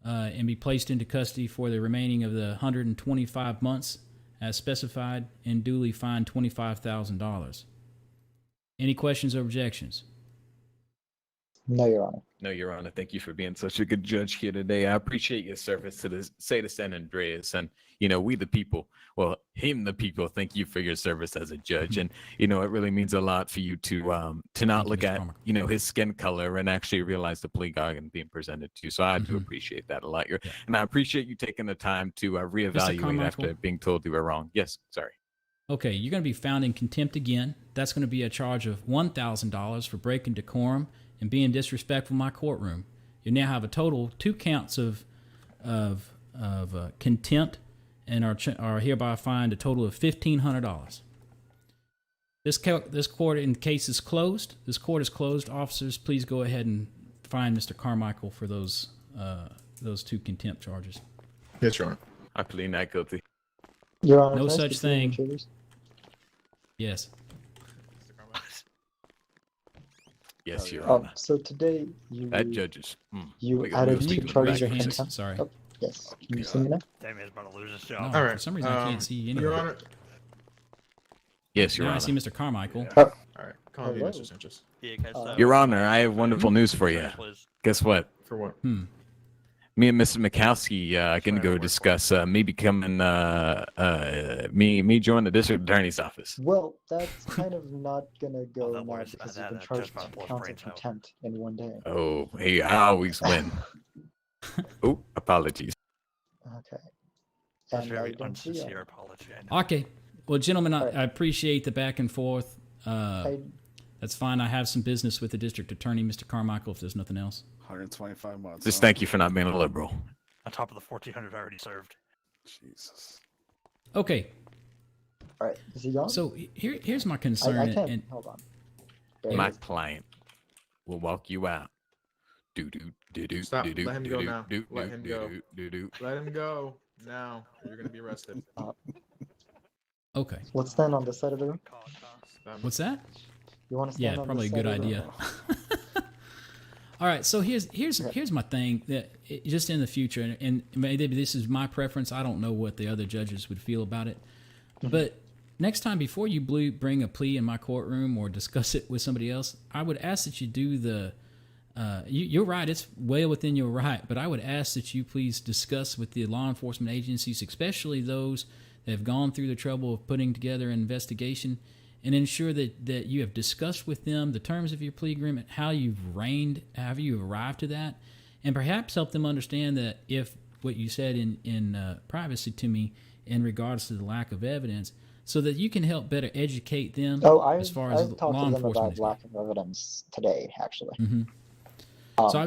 and be placed into custody for the remaining of the 125 months as specified, and duly fined $25,000. Any questions or objections? No, Your Honor. No, Your Honor. Thank you for being such a good judge here today. I appreciate your service to the state of San Andreas, and we the people. Well, him the people. Thank you for your service as a judge, and it really means a lot for you to not look at his skin color and actually realize the plea bargain being presented to you. So I do appreciate that a lot. And I appreciate you taking the time to reevaluate Carmichael? after being told you were wrong. Yes, sorry. Okay, you're going to be found in contempt again. That's going to be a charge of $1,000 for breaking decorum and being disrespectful in my courtroom. You now have a total 2 counts of contempt and are hereby fined a total of $1,500. This court in case is closed. This court is closed. Officers, please go ahead and fine Mr. Carmichael for those 2 contempt charges. Yes, Your Honor. I plead not guilty. Your Honor, No can I such speak to the thing. intruders? Yes. Yes, Your Oh, Honor. so today you That judges. you we got added meals Can you to charges raise your of hands? contempt. Sorry. Oh, yes. Can you see me now? Damn, he's about to lose his No, job. All for right. some reason I can't see you Your anyway. Honor. Yes, Your Now Honor. I see Mr. Carmichael. Oh, All right. Call me, Hello. Mr. Sanchez. Yeah, guys, Your Honor, I have wonderful news for you. please. Guess what? For what? Me and Mr. Mikowski can Trying to go work discuss me becoming me join the district attorney's office. well, that's kind of not gonna go that now works. because That- you've been that charged just about with blows counts of brains out. contempt in one day. Oh, hey, I always win. Oh, apologies. Okay. That's And very I don't see you. unsincere apology. I know. Okay. Well, gentlemen, All right. I appreciate the back and forth. I, That's fine. I have some business with the district attorney, Mr. Carmichael, if there's nothing else. 125 months. Just huh? thank you for not being a liberal. On top of the 1,400 already served. Jesus. Okay. all right. Is he gone? So here's my I concern. can't. and Hold on. There My it is. client will walk you out. Do do do do Stop. do do Let him do go do now. do Let do him do go. do do. Let him go now, or you're gonna be arrested. Okay. Let's stand on this side of the room. Stop. What's that? You want to stand Yeah, on probably a this good side of the idea. room? All right, so here's my thing that just in the future, and maybe this is my preference. I don't know what the other judges would feel about it, but next time before you bring a plea in my courtroom or discuss it with somebody else, I would ask that you do the. You're right; it's well within your right, but I would ask that you please discuss with the law enforcement agencies, especially those that have gone through the trouble of putting together an investigation, and ensure that you have discussed with them the terms of your plea agreement, how you arrived to that, and perhaps help them understand that if what you said in privacy to me in regards to the lack of evidence, so that you can help better educate them Oh, as far as I've talked law to them enforcement about is lack of evidence today, actually. So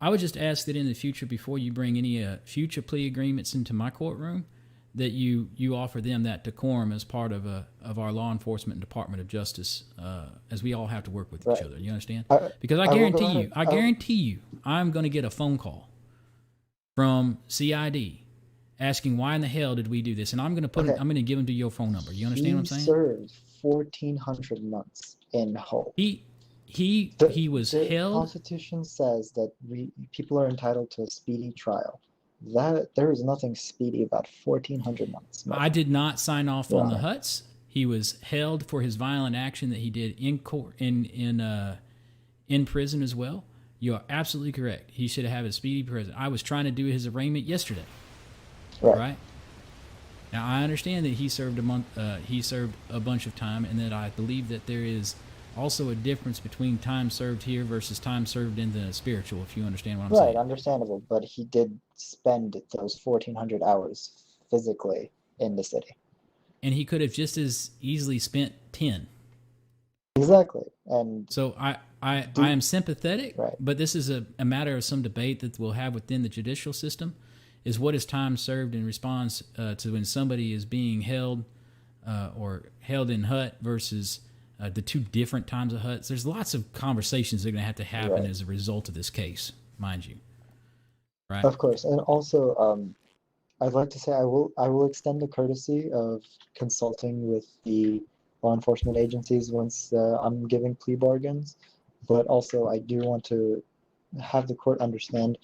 I would just ask that in the future, before you bring any future plea agreements into my courtroom, that you offer them that decorum as part of our law enforcement and Department of Justice, as we all have to work with each Right. other. You understand? I- Because I I will go guarantee ahead you, and- I guarantee you, I'm going to get a phone call from CID asking why in the hell did we do this, and I'm going to Okay. I'm going to give them to your phone number. You understand what I'm He saying? served 1,400 months in Hull. He was the held. Constitution says that people are entitled to a speedy trial. That there is nothing speedy about 1,400 months. I did not sign off Your on the Honor. huts. He was held for his violent action that he did in court in prison as well. You are absolutely correct. He should have a speedy prison. I was trying to do his arraignment yesterday. Right. Now I understand that he served a month. He served a bunch of time, and that I believe that there is also a difference between time served here versus time served in the spiritual. If you understand what I'm Right, saying. understandable, but he did spend those 1,400 hours physically in the city. And he could have just as easily spent 10. Exactly, and So I am sympathetic, Right. but this is a matter of some debate that we'll have within the judicial system, is what is time served in response to when somebody is being held or held in hut versus the two different times of huts. There's lots of conversations that are going to happen Right. as a result of this case, mind you. Right? of course, and also, I'd like to say I will extend the courtesy of consulting with the law enforcement agencies once I'm giving plea bargains, but also I do want to have the court understand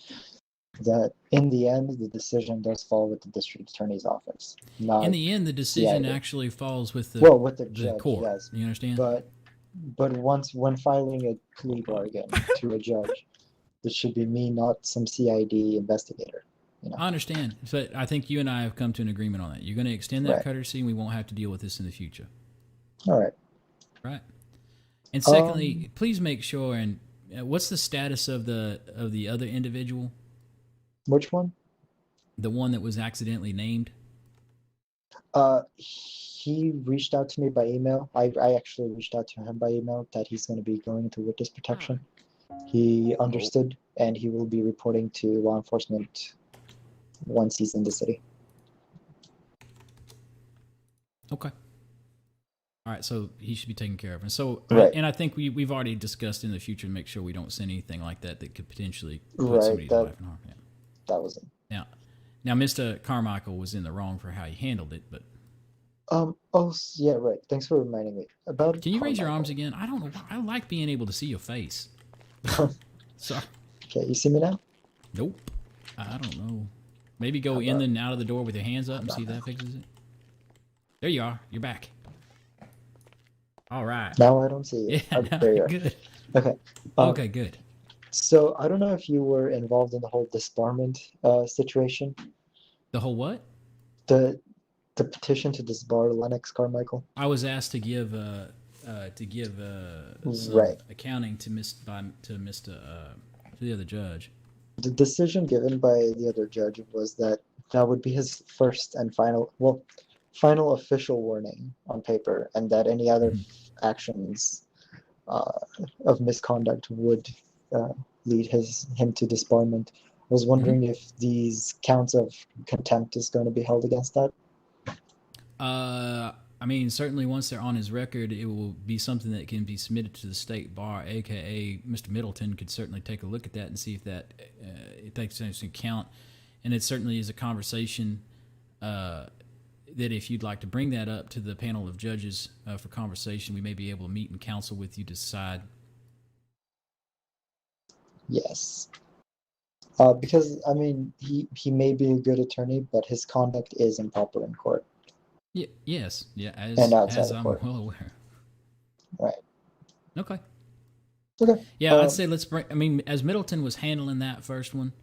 that in the end, the decision does fall with the district attorney's office. Not In the end, the decision CID. actually falls with the, Well, with the judge, court. yes. You understand? But when filing a plea bargain to a judge, it should be me, not some CID investigator. You know? I understand. But I think you and I have come to an agreement on that. You're going to extend that Right. courtesy, and we won't have to deal with this in the future. All right. Right. And secondly, please make sure. And what's the status of the other individual, Which one? the one that was accidentally named? He reached out to me by email. I actually reached out to him by email that he's going to be going into witness protection. He understood, and he will be reporting to law enforcement once he's in the city. Okay. All right, so he should be taken care of. And so, Right. and I think we've already discussed in the future to make sure we don't send anything like that that could potentially put Right, somebody's that- life in harm. Yeah. That was it. Now, Mr. Carmichael was in the wrong for how he handled it, but Yeah, right. Thanks for reminding me about. can you raise your arms again? I don't know. I like being able to see your face. Sorry. Okay, you see me now? Nope. I don't know. Maybe go in and out of the door with your hands up and see if that fixes it. There you are. You're back. All right. Now I don't see you. Yeah, Okay, there you are. good. Okay. Okay, good. So I don't know if you were involved in the whole disbarment situation. The whole what? The petition to disbar Lennox Carmichael. I was asked to give some Right. accounting to the other judge. The decision given by the other judge was that would be his first and final official warning on paper, and that any other actions of misconduct would lead him to disbarment. I was wondering if these counts of contempt is going to be held against that. I mean, certainly once they're on his record, it will be something that can be submitted to the state bar, aka Mr. Middleton could certainly take a look at that and see if that it takes into account. And it certainly is a conversation that if you'd like to bring that up to the panel of judges for conversation, we may be able to meet in council with you to decide. Yes. Because, I mean, he may be a good attorney, but his conduct is improper in court. Yeah. Yes. Yeah. And outside as of I'm court. well aware. Right. Okay. Okay. Yeah, I'd say let's bring. I mean, as Middleton was handling that first one,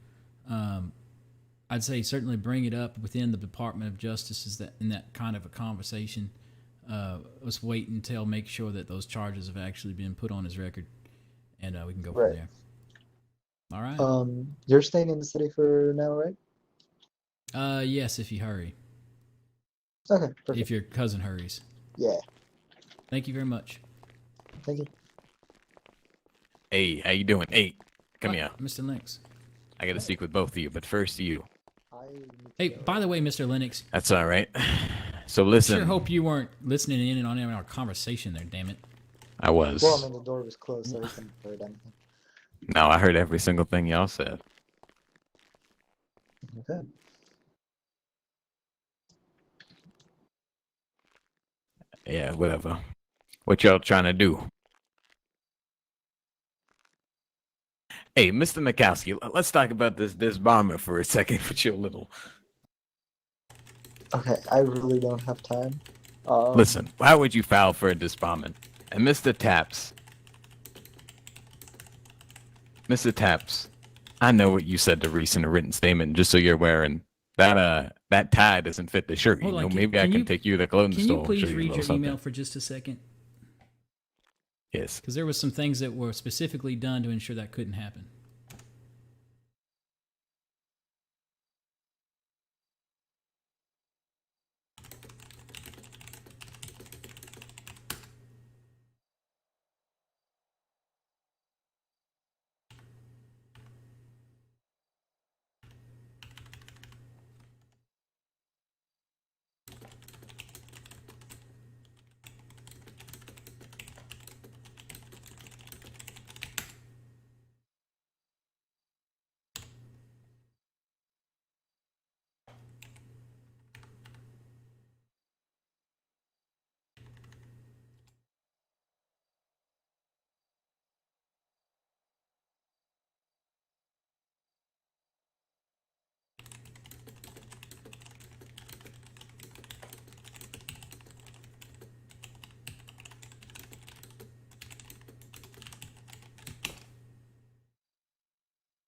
I'd say certainly bring it up within the Department of Justice in that kind of a conversation. Let's wait until make sure that those charges have actually been put on his record, and we can go from there. All right. You're staying in the city for now, right? Yes, if you hurry. Okay, perfect. If your cousin hurries. Yeah. Thank you very much. Thank you. Hey, how you doing? Hey, come here. Mr. Lennox. I gotta speak with both of you, but first you. Hey, by the way, Mr. Lennox. That's all right. So listen. Sure hope you weren't listening in on our conversation there, damn it. I was. Well, I mean, the door was closed, so he couldn't have heard anything. No, I heard every single thing y'all said. Okay. Yeah, whatever. What y'all trying to do? Hey, Mr. Mikowski, let's talk about this bomber for a second with your little... Okay, I really don't have time. Listen, why would you file for a disbarment? And Mr. Taps, I know what you said to Reese in a written statement, just so you're aware, and that tie doesn't fit the shirt. Hold on, Maybe I can take you to the clothing store. Can you and show please a read little your something. email for just a second? Yes. Because there were some things that were specifically done to ensure that couldn't happen.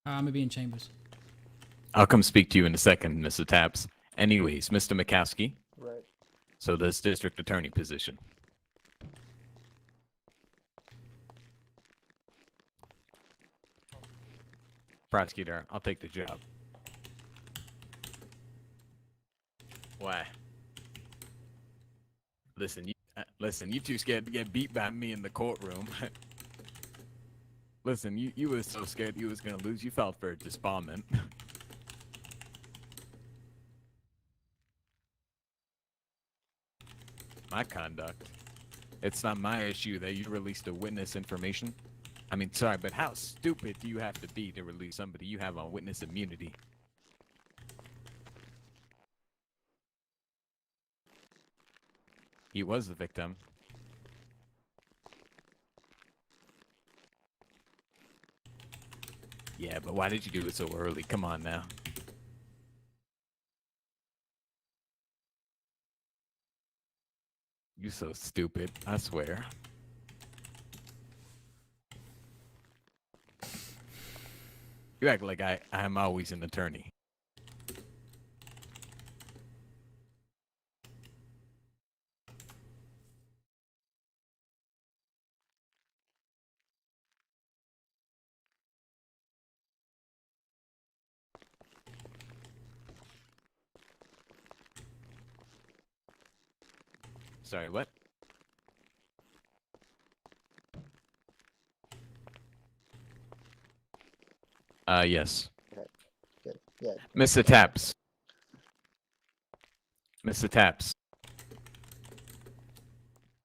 I'm gonna be in chambers. I'll come speak to you in a second, Mr. Taps. Anyways, Mr. Mikowski. Right. So this district attorney position. Prosecutor, I'll take the job. Why? Listen, you too scared to get beat by me in the courtroom. Listen, you were so scared you was gonna lose, you filed for a disbarment. My conduct. It's not my issue that you released a witness information. I mean, sorry, but how stupid do you have to be to release somebody you have on witness immunity? He was the victim. Yeah, but why did you do it so early? Come on now. You so stupid, I swear. You act like I'm always an attorney. Sorry, what? Yes. Good. Yeah. Mr. Taps. Mr. Taps.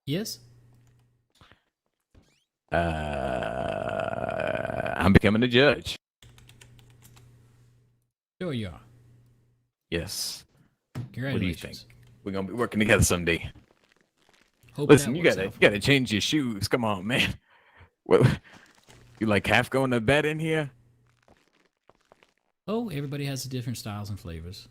Yes? I'm becoming a judge. Sure you are. Yes. What do you Congratulations. think? We're gonna be working together someday. Hope Listen, that you works gotta out for gotta change your shoes. Come on, man. What? You like half going to bed in here? Oh, everybody has different styles and flavors.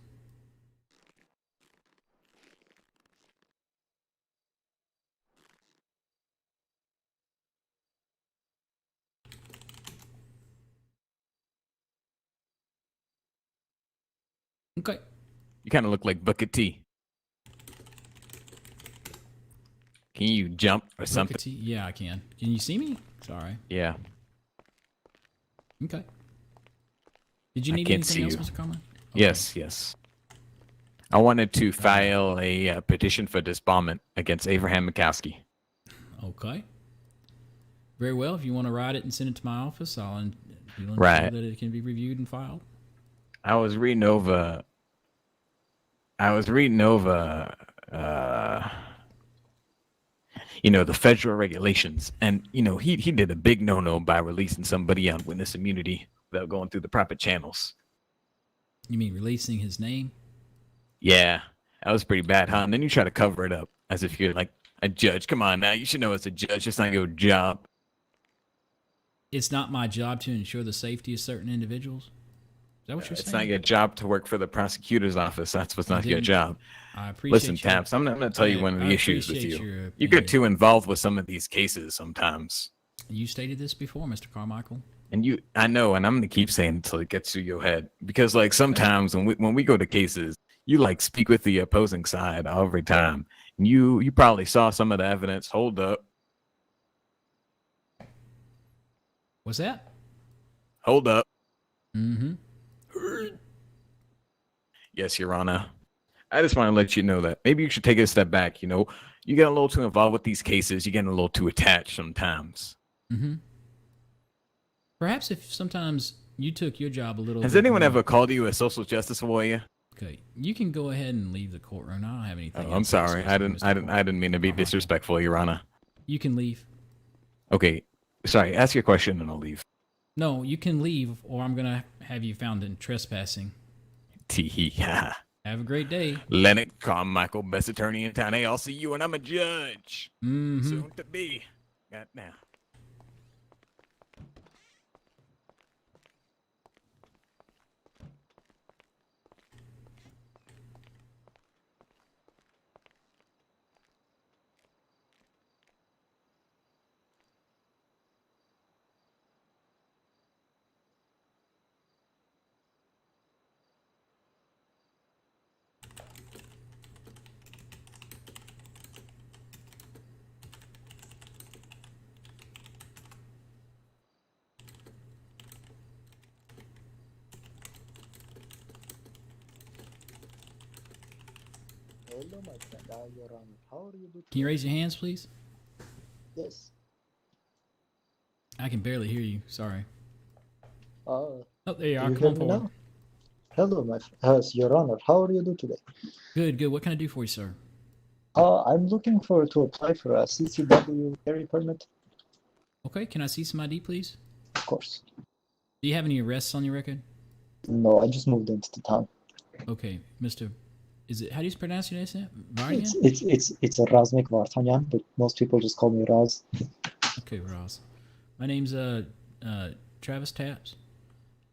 Okay. You kind of look like Booker T. Can you jump or something? Booker T? Yeah, I can. Can you see me? Sorry. Yeah. Okay. Did you I need can't anything see else, you. Mr. Carmine? Yes, yes. I wanted to file a petition for disbarment against Abraham Mikowski. Okay. Very well. If you want to write it and send it to my office, we'll ensure Right. that it can be reviewed and filed. I was reading over. The federal regulations, and he did a big no-no by releasing somebody on witness immunity without going through the proper channels. You mean releasing his name? Yeah, that was pretty bad, huh? And then you try to cover it up as if you're like a judge. Come on now, you should know it's a judge. It's not your job. It's not my job to ensure the safety of certain individuals? Is that what you're It's saying? not your job to work for the prosecutor's office. That's what's not your Didn't- job. I appreciate Listen, your- Taps, I'm going to tell you one of the I issues with appreciate you. your You get opinion. too involved with some of these cases sometimes. You stated this before, Mr. Carmichael. And I know, and I'm gonna keep saying it until it gets to your head, because like sometimes when we go to cases, you like speak with the opposing side every time. And you probably saw some of the evidence. Hold up. What's that? Hold up. Mm-hmm. Yes, Your Honor. I just want to let you know that maybe you should take a step back. You get a little too involved with these cases. You're getting a little too attached sometimes. Mm-hmm. Perhaps if sometimes you took your job a little Has bit anyone more- ever called you a social justice warrior? Okay, you can go ahead and leave the courtroom. I don't have anything. Oh, I'm else to sorry. discuss I with didn't Mr. mean to be disrespectful, Your Honor. You can leave. Okay. Sorry. Ask your question and I'll leave. No, you can leave, or I'm gonna have you found in trespassing. Tee ha. Have a great day. Leonard Carmichael, best attorney in town. Hey, I'll see you when I'm a judge. Mm-hmm. Soon to be. Got now. Hello, my friend. Your Honor. How are you doing? Can you raise your hands, please? Yes. I can barely hear you. Sorry. Oh, there you are. you Come hear on me forward. now? Hello, my Your Honor. How are you doing today? Good, good. What can I do for you, sir? I'm looking to apply for a CCW carry permit. Okay, can I see some ID, please? Of course. Do you have any arrests on your record? No, I just moved into the town. Okay, Mr. Is it, how do you pronounce your name? Vardian? It's a Razmik Vartanyan, but most people just call me Raz. Okay, Ross. My name's Travis Taps.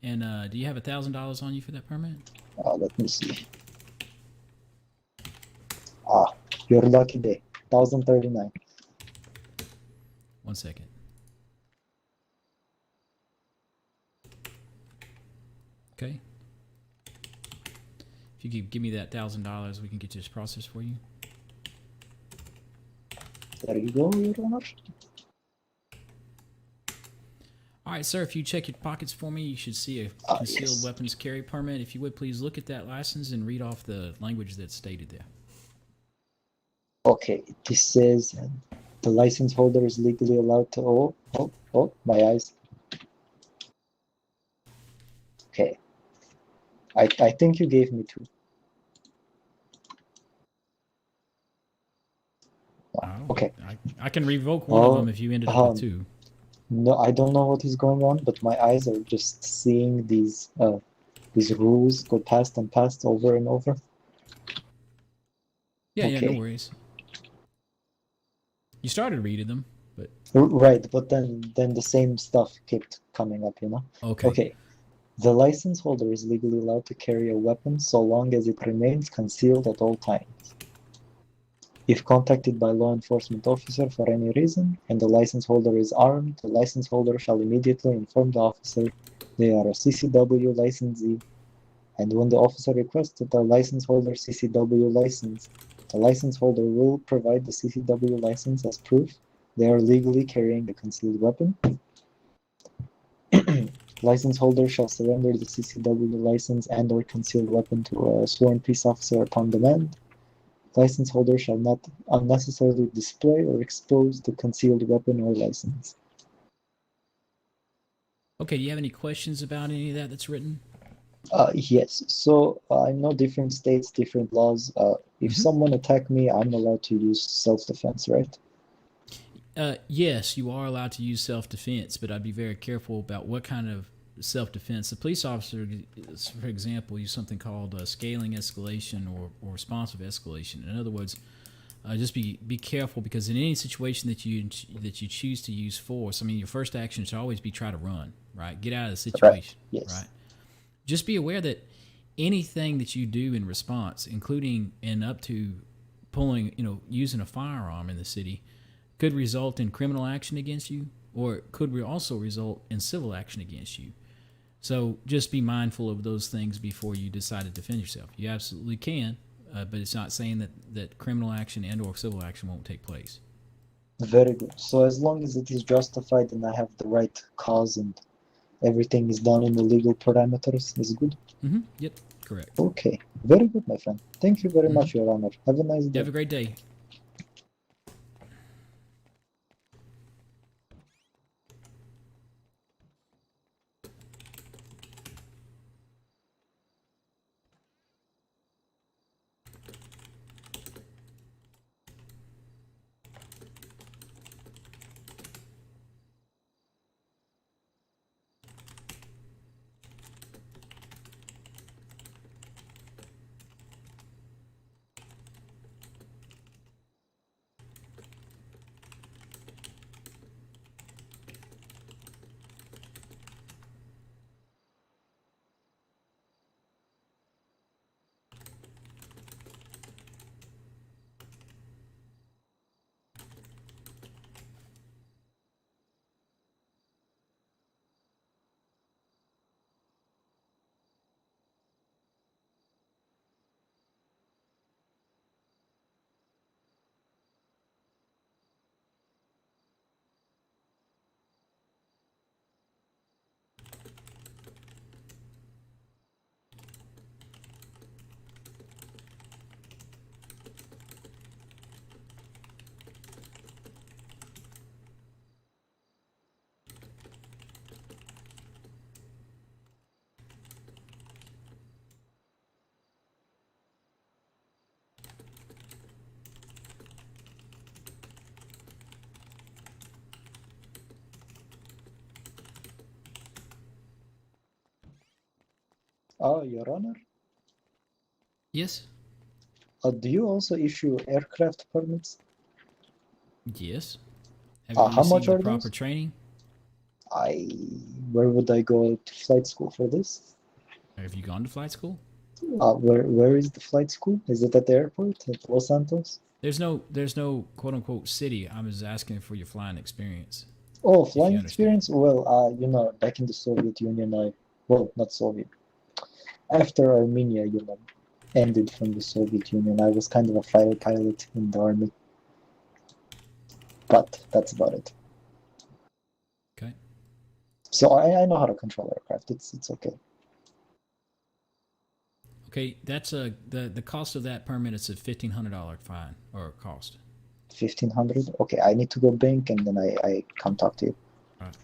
And do you have $1,000 on you for that permit? Let me see. Your lucky day. 1,039. 1 second. Okay. If you could give me that $1,000, we can get this process for you. There you go, Your Honor. All right, sir, if you check your pockets for me, you should see a concealed yes. weapons carry permit. If you would, please look at that license and read off the language that's stated there. Okay, this says the license holder is legally allowed to. Oh, my eyes. Okay. I think you gave me 2. Okay. I can revoke one of them if you ended up with 2. No, I don't know what is going on, but my eyes are just seeing these rules go past and past over and over. Yeah, okay. yeah, no worries. You started reading them, but right, but then the same stuff kept coming up, you know. Okay. Okay. The license holder is legally allowed to carry a weapon so long as it remains concealed at all times. If contacted by law enforcement officer for any reason and the license holder is armed, the license holder shall immediately inform the officer they are a CCW licensee, and when the officer requests the license holder CCW license, the license holder will provide the CCW license as proof they are legally carrying a concealed weapon. License holder shall surrender the CCW license and/or concealed weapon to a sworn peace officer upon demand. License holder shall not unnecessarily display or expose the concealed weapon or license. Okay, do you have any questions about any of that that's written? Yes. So I know different states, different laws. If someone attack me, I'm allowed to use self-defense, right? Yes, you are allowed to use self-defense, but I'd be very careful about what kind of self-defense. The police officer, for example, use something called scaling escalation or responsive escalation. In other words, just be careful, because in any situation that you choose to use force, I mean, your first action should always be try to run, right? Get out of the situation, right? Yes. Right? Just be aware that anything that you do in response, including and up to pulling, using a firearm in the city, could result in criminal action against you, or it could also result in civil action against you. So just be mindful of those things before you decide to defend yourself. You absolutely can, but it's not saying that criminal action and or civil action won't take place. Very good. So as long as it is justified and I have the right cause and everything is done in the legal parameters, is good? Yep, correct. Okay, very good, my friend. Thank you very much, Your Honor. Have a nice day. Have a great day. Your Honor? Yes? Do you also issue aircraft permits? Yes. Have you How much received the are proper those? training? Where would I go to flight school for this? Have you gone to flight school? Where is the flight school? Is it at the airport at Los Santos? There's no quote unquote city. I was asking for your flying experience. Oh, If you flying understand. experience? Well, back in the Soviet Union, not Soviet. After Armenia, ended from the Soviet Union, I was kind of a fighter pilot in the army. But that's about it. Okay. So I know how to control aircraft. It's okay. Okay, that's the cost of that permit is a $1,500 fine or cost. 1,500. Okay, I need to go bank and then I come talk to you. All right.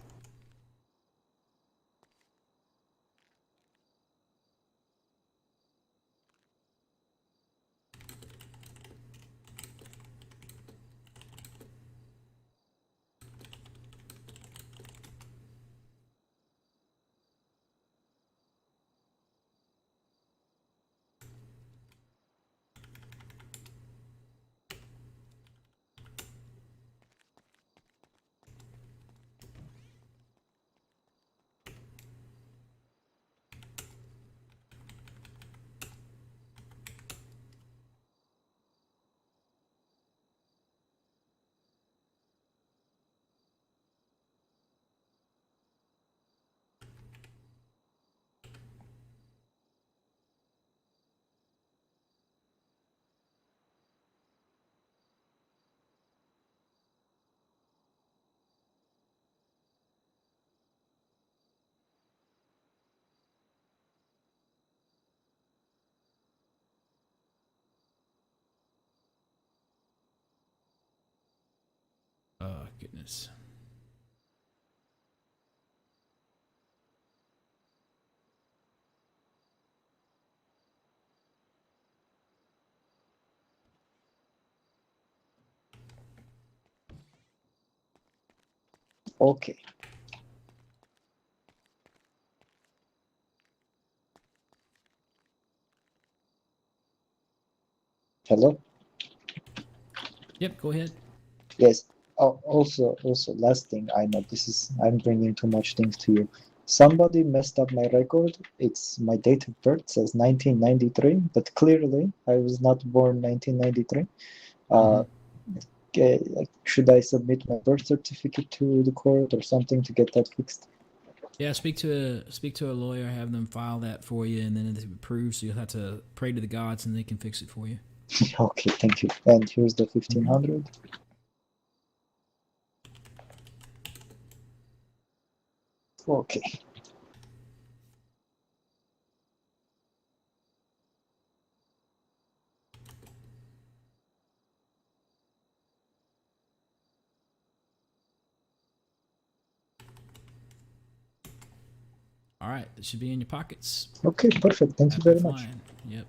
Oh goodness. Okay. Hello? Yep. Go ahead. Yes. Oh, also, last thing, I know I'm bringing too much things to you. Somebody messed up my record. It's my date of birth says 1993, but clearly I was not born 1993. Should I submit my birth certificate to the court or something to get that fixed? Yeah, speak to a lawyer, have them file that for you, and then if it approves, so you'll have to pray to the gods, and they can fix it for you. Okay, thank you. And here's the 1,500. Okay. All right, it should be in your pockets. Okay, perfect. Thank you Happy very much. flying. Yep.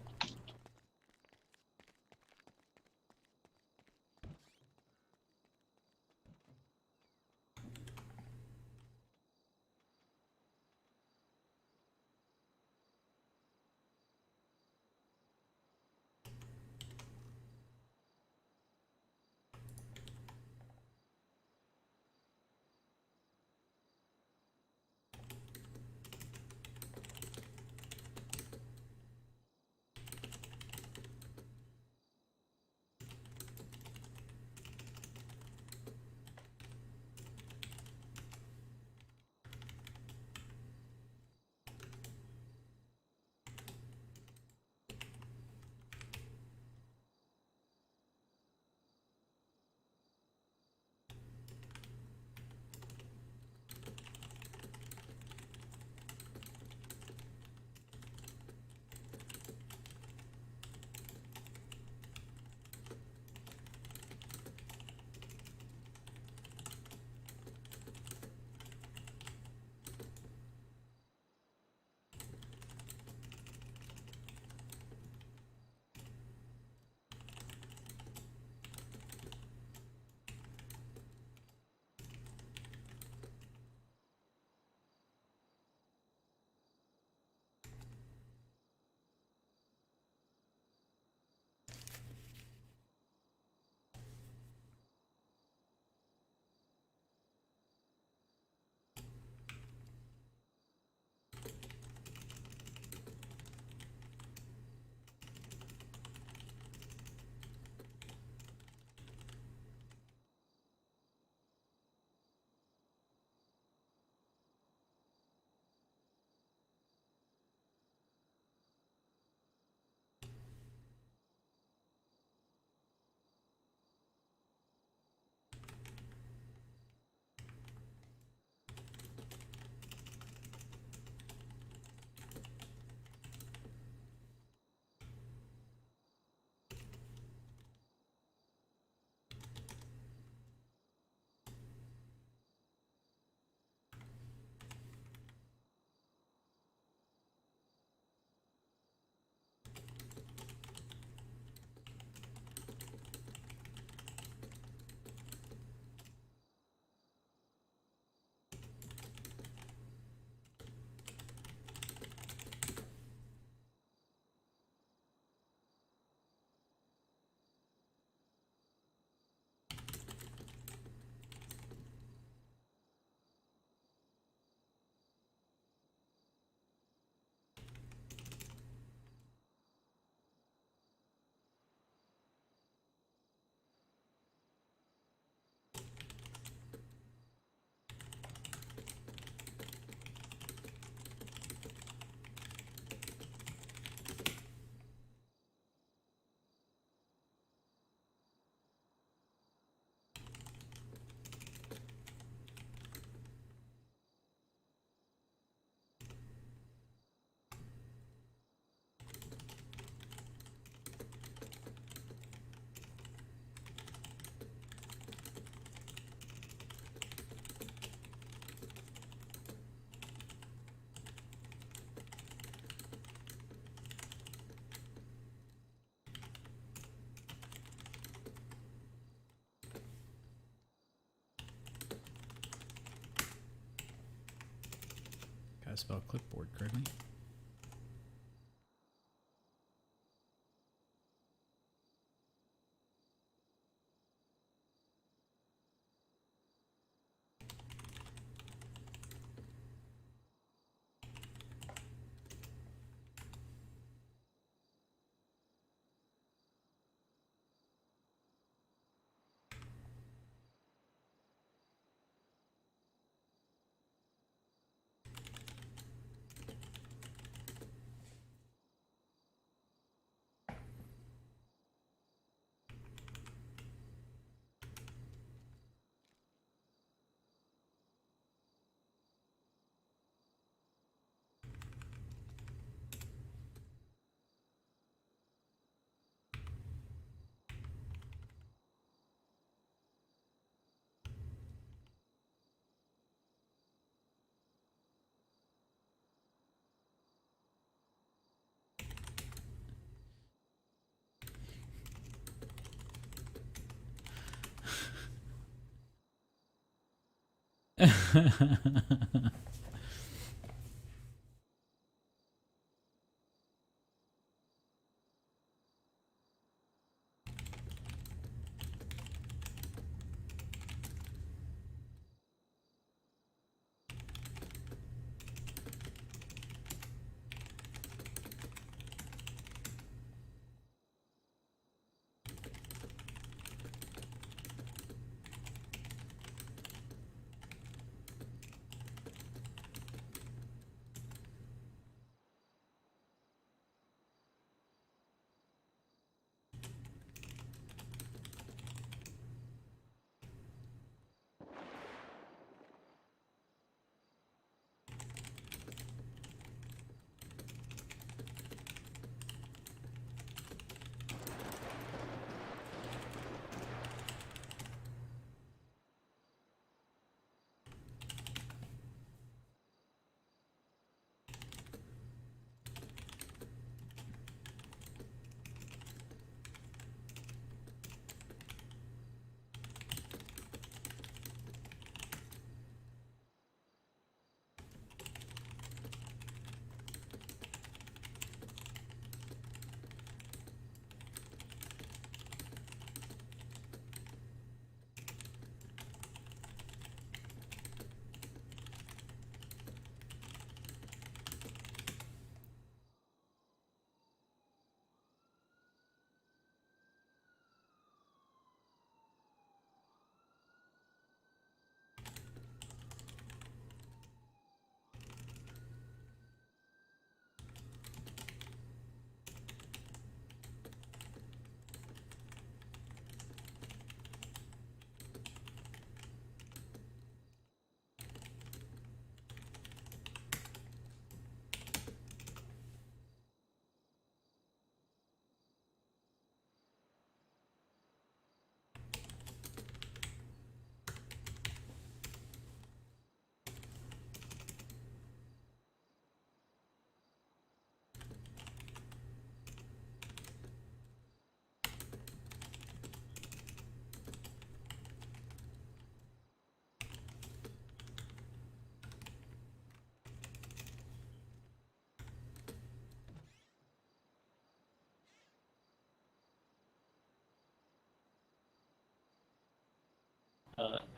how to spell clipboard correctly.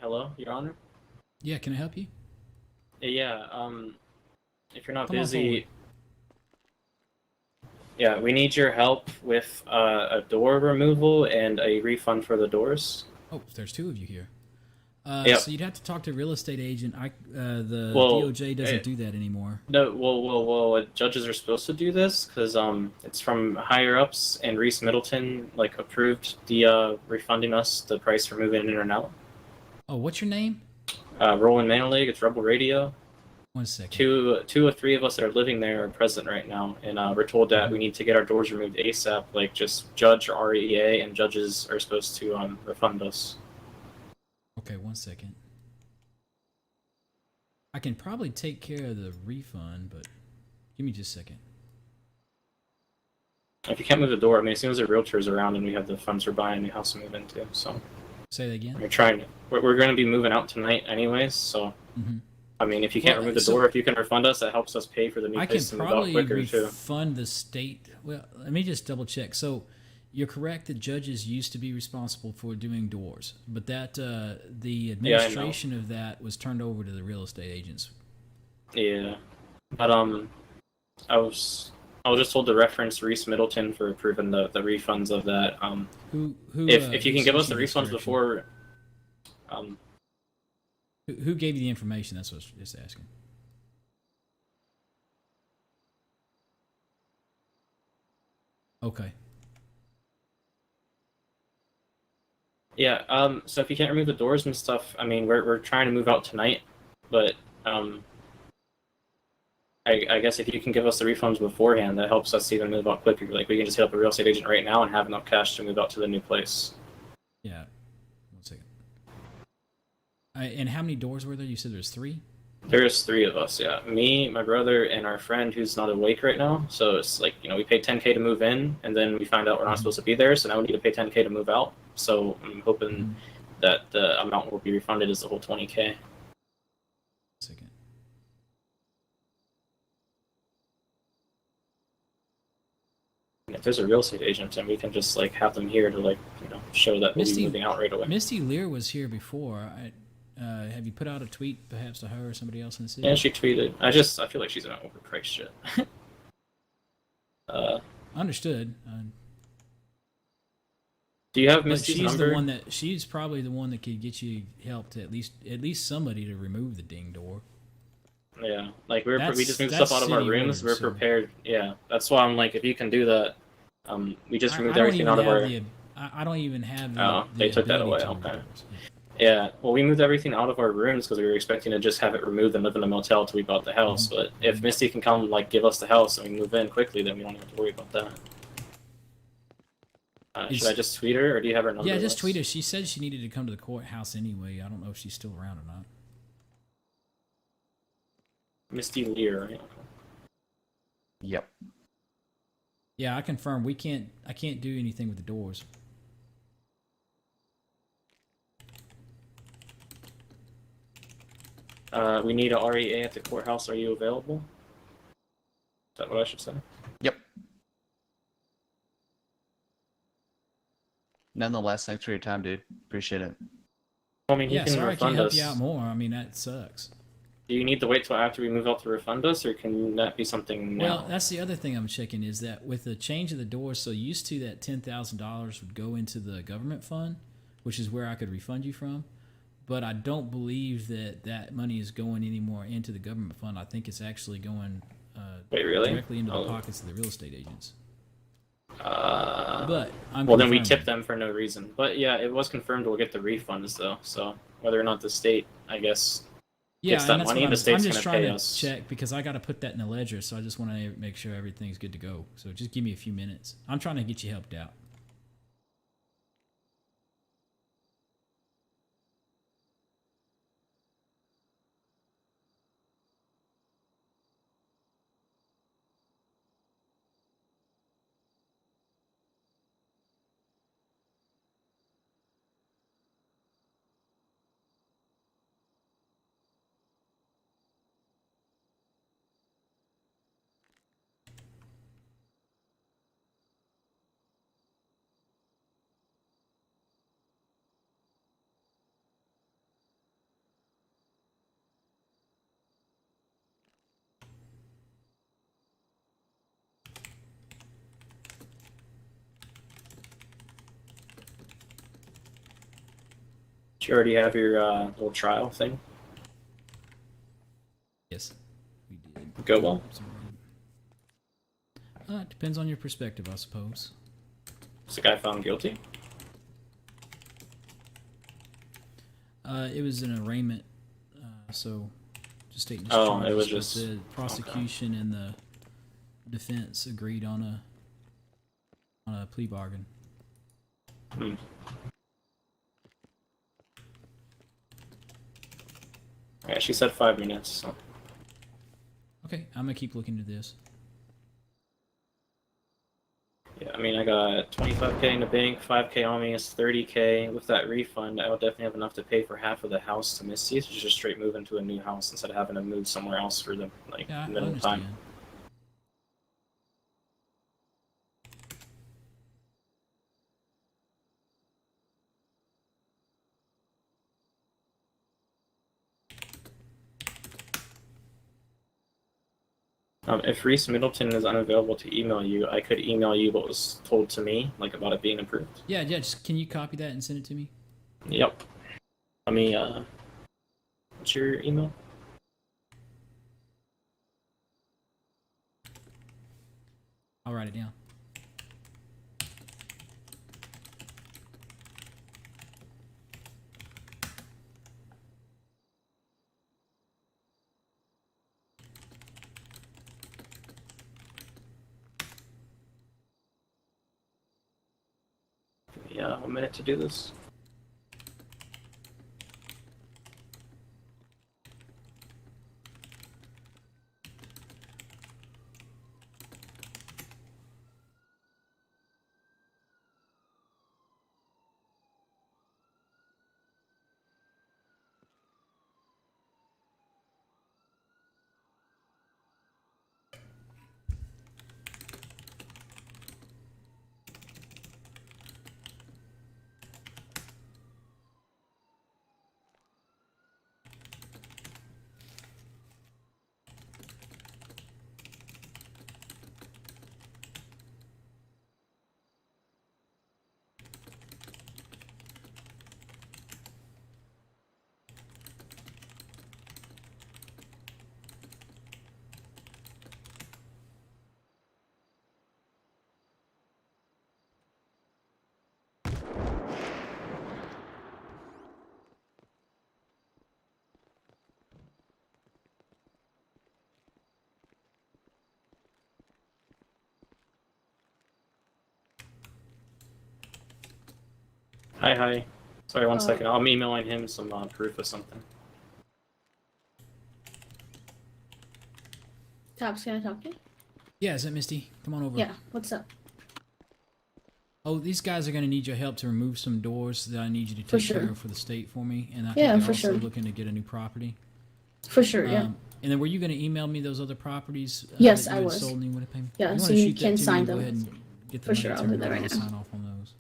Hello, Your Honor? Yeah, can I help you? Yeah, if you're not Come on busy, yeah, we need your help with a door removal and a refund for the doors. Oh, there's two of you here. Yep. So you'd have to talk to a real estate agent. The Well, DOJ doesn't do that anymore. No, well, judges are supposed to do this because it's from higher ups, and Reese Middleton like approved the refunding us the price for moving in and out. Oh, what's your name? Roland Manilig, it's Rebel Radio. 1 second. Two or three of us that are living there are present right now, and we're told that we need to get our doors removed ASAP. Like, just judge REA, and judges are supposed to refund us. Okay, 1 second. I can probably take care of the refund, but give me just a second. If you can't move the door, I mean, as soon as the realtor's around and we have the funds for buying a new house to move into, so. Say that again? We're going to be moving out tonight anyways, so. I mean, if you can't Well, remove the so- door, if you can refund us, that helps us pay for the new I can place to move out probably quicker too. refund the state. Well, let me just double check. So, you're correct that judges used to be responsible for doing doors, but that the administration of that was turned over to the real estate agents. Yeah, but I was just told to reference Reese Middleton for approving the refunds of that. Who If you who can give sent us the you this refunds direction? before, Who gave you the information? That's what I was just asking. Okay. yeah. So if you can't remove the doors and stuff, I mean, we're trying to move out tonight, but I guess if you can give us the refunds beforehand, that helps us even move out quicker. Like we can just hit up a real estate agent right now and have enough cash to move out to the new place. Yeah. 1 second. And how many doors were there? You said there's 3? There's 3 of us, yeah. Me, my brother, and our friend who's not awake right now. So it's like, we paid $10K to move in, and then we find out we're not supposed to be there, so now we need to pay $10K to move out. So I'm hoping that the amount will be refunded as the whole $20K. Second. And if there's a real estate agent, then we can just have them here to show that we'll be moving out right away. Misty Lear was here before. Have you put out a tweet perhaps to her or somebody else in the city? Yeah, she tweeted. I feel like she's an overpriced shit. Understood. Do you have But Misty's she's number? the one that she's probably the one that could get you help to at least somebody to remove the ding door. Yeah, we just moved That's stuff out of our city rooms. orders, We're so- prepared. Yeah, that's why I'm like, if you can do that, we just removed I don't everything even out of have our. I don't even have the. Oh, they the took that ability away. to remove Okay. doors. Yeah, well, we moved everything out of our rooms because we were expecting to just have it removed and live in a motel till we bought the house. Mm-hmm. But if Misty can come, give us the house and we move in quickly, then we don't have to worry about that. Should I just tweet her, or do you have her number? Yeah, just Lex? tweet her. She said she needed to come to the courthouse anyway. I don't know if she's still around or not. Misty Lear. Right? Yep. Yeah, I confirm. I can't do anything with the doors. We need a REA at the courthouse. Are you available? Is that what I should say? Yep. Nonetheless, thanks for your time, dude. Appreciate it. I mean, he Yeah, can sorry I can't refund help us. you out more. I mean, that sucks. Do you need to wait till after we move out to refund us, or can that be something now? Well, that's the other thing I'm checking is that with the change of the doors, so used to that $10,000 would go into the government fund, which is where I could refund you from. But I don't believe that money is going anymore into the government fund. I think it's actually going Wait, really? directly into the Oh. pockets of the real estate agents. But I'm well, then we confirming. tip them for no reason. But yeah, it was confirmed we'll get the refunds though. So whether or not the state, I guess, gets and that that's money, what the I'm state's just gonna trying pay to us. check because I got to put that in the ledger. So I just want to make sure everything's good to go. So just give me a few minutes. I'm trying to get you helped out. Do you already have your little trial thing? Yes, we did. Go well. It depends on your perspective, I suppose. Was the guy found guilty? It was an arraignment, so just stating his Oh, charges, it was but just- the prosecution and the defense agreed on a plea bargain. Hmm. Yeah, she said 5 minutes. So. Okay, I'm gonna keep looking into this. Yeah, I mean, I got 25K in the bank, 5K on me is 30K. With that refund, I would definitely have enough to pay for half of the house to Misty. So just straight move into a new house instead of having to move somewhere else for the Yeah, I minimal time. understand. If Reese Middleton is unavailable to email you, I could email you what was told to me, like about it being approved. Yeah, just can you copy that and send it to me? Yep. Let me, what's your email? I'll write it down. Yeah, 1 minute to do this. Hi. Sorry, 1 second. I'm emailing him some proof of something. Tops, can I talk to you? Yeah, is that Misty? Come on over. Yeah, what's up? Oh, these guys are going to need your help to remove some doors that I need you to For take sure. care of for the state for me. And I think Yeah, they're for also sure. looking to get a new property. For sure, yeah. And then were you going to email me those other properties? Yes, that you I had was. sold and you would have paid me? Yeah, you so wanna you shoot that can to me sign and go them. ahead and get the For money sure, I'll turned do that over right and now. sign off on those.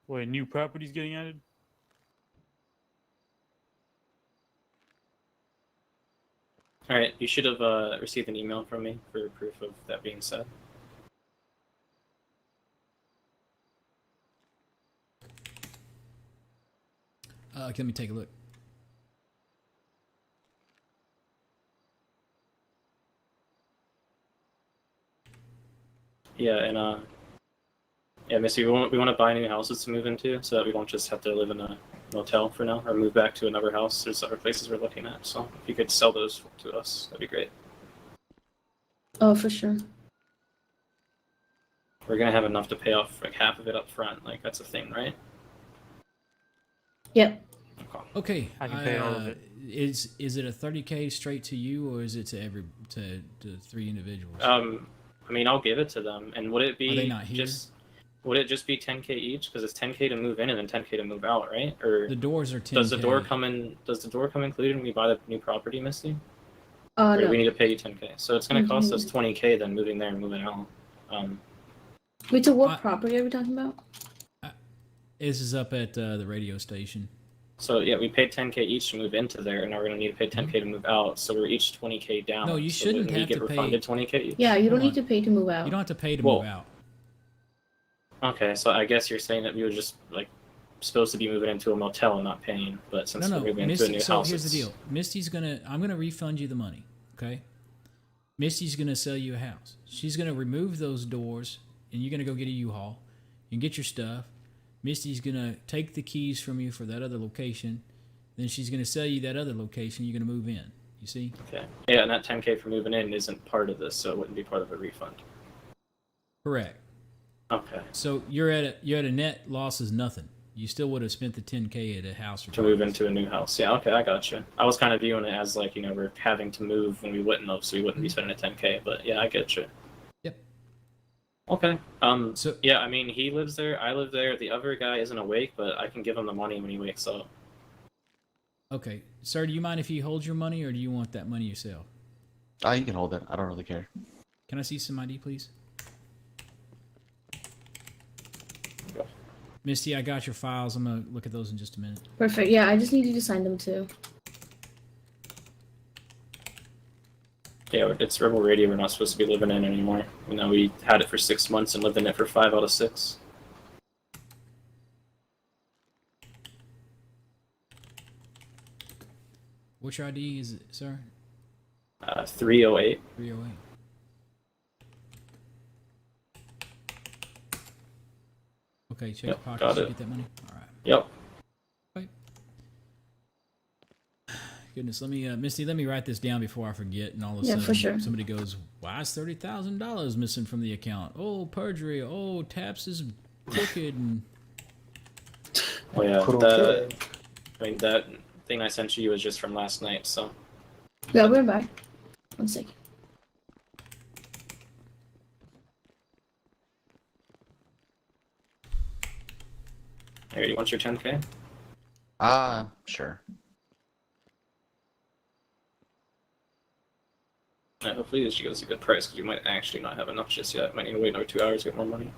Wait, new properties getting added? Alright, you should have received an email from me for proof of that being said. Let me take a look. Yeah, and yeah, Missy, we want to buy new houses to move into so that we don't just have to live in a motel for now or move back to another house. There's other places we're looking at, so if you could sell those to us, that'd be great. Oh, for sure. We're gonna have enough to pay off like half of it up front. Like that's a thing, right? Yep. Okay. I can pay all of it. Is it a 30K straight to you, or is it to 3 individuals? I mean, I'll give it to them. And would it be Are they not here? Would it just be 10K each? Because it's 10K to move in and then 10K to move out, right? Or the doors are 10K. does the door come in? Does the door come included when we buy the new property, Misty? Or do No. we need to pay you 10K? So it's gonna cost us 20K then moving there and moving out. Wait, so what property are we talking about? This is up at the radio station. So yeah, we paid 10K each to move into there, and now we're gonna need to pay 10K to move out. So we're each 20K down. No, you so shouldn't wouldn't we have get to pay- refunded 20K each? Yeah, you don't Hold need to pay to move out. You don't have to pay to Well, move out. Okay, so I guess you're saying that we were just like supposed to be moving into a motel and not paying, but since No, we're moving into a new so house, here's the it's- deal. I'm gonna refund you the money, okay? Misty's gonna sell you a house. She's gonna remove those doors, and you're gonna go get a U-Haul and get your stuff. Misty's gonna take the keys from you for that other location. Then she's gonna sell you that other location. You're gonna move in. You see? Okay. Yeah, and that 10K for moving in isn't part of this, so it wouldn't be part of a refund. Correct. Okay. So you're at a net loss is nothing. You still would have spent the 10K at a house. To move into a new house. Yeah, okay, I gotcha. I was kind of viewing it as like, we're having to move when we wouldn't have, so we wouldn't be spending a 10K, but yeah, I get you. Yep. Okay. So yeah, I mean, he lives there. I live there. The other guy isn't awake, but I can give him the money when he wakes up. okay, sir, do you mind if he holds your money, or do you want that money yourself? You can hold it. I don't really care. Can I see some ID, please? Misty, I got your files. I'm gonna look at those in just a minute. Perfect. Yeah, I just need you to sign them too. Yeah, it's Rebel Radio. We're not supposed to be living in anymore. You know, we had it for 6 months and lived in it for 5 out of 6. Which ID is it, sir? 308. 308. Okay, check Yep, your pockets. got Did you it. get that money? All right. Yep. Goodness, let me, Misty, let me write this down before I forget. And all of a Yeah, sudden, for sure. somebody goes, "Why is $30,000 missing from the account? Oh, perjury. Oh, Taps is crooked." And Oh yeah, Okay. I mean, that thing I sent you was just from last night, so. Yeah, we're back. 1 second. Here, you want your 10K? Sure. Yeah, hopefully this gives us a good price, because you might actually not have enough just yet. Might need to wait another 2 hours to get more money.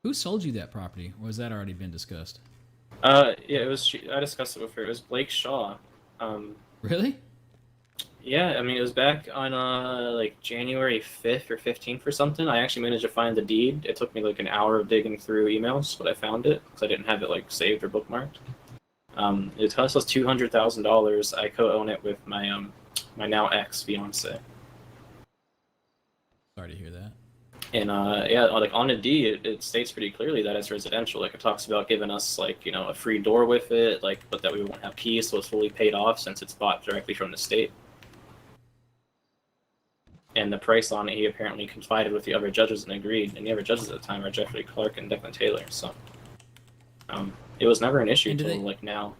who sold you that property, or has that already been discussed? Yeah, it was. I discussed it with her. It was Blake Shaw. Really? Yeah, I mean, it was back on like January 5th or 15th or something. I actually managed to find the deed. It took me like an hour of digging through emails, but I found it because I didn't have it like saved or bookmarked. It cost us $200,000. I co-own it with my my now ex-fiance. Sorry to hear that. And yeah, like on the deed, it states pretty clearly that it's residential. Like it talks about giving us like, you know, a free door with it, like, but that we won't have keys, so it's fully paid off since it's bought directly from the state. And the price on it, he apparently confided with the other judges and agreed. And the other judges at the time are Jeffrey Clark and Declan Taylor. So it was never an issue And do until they- like now.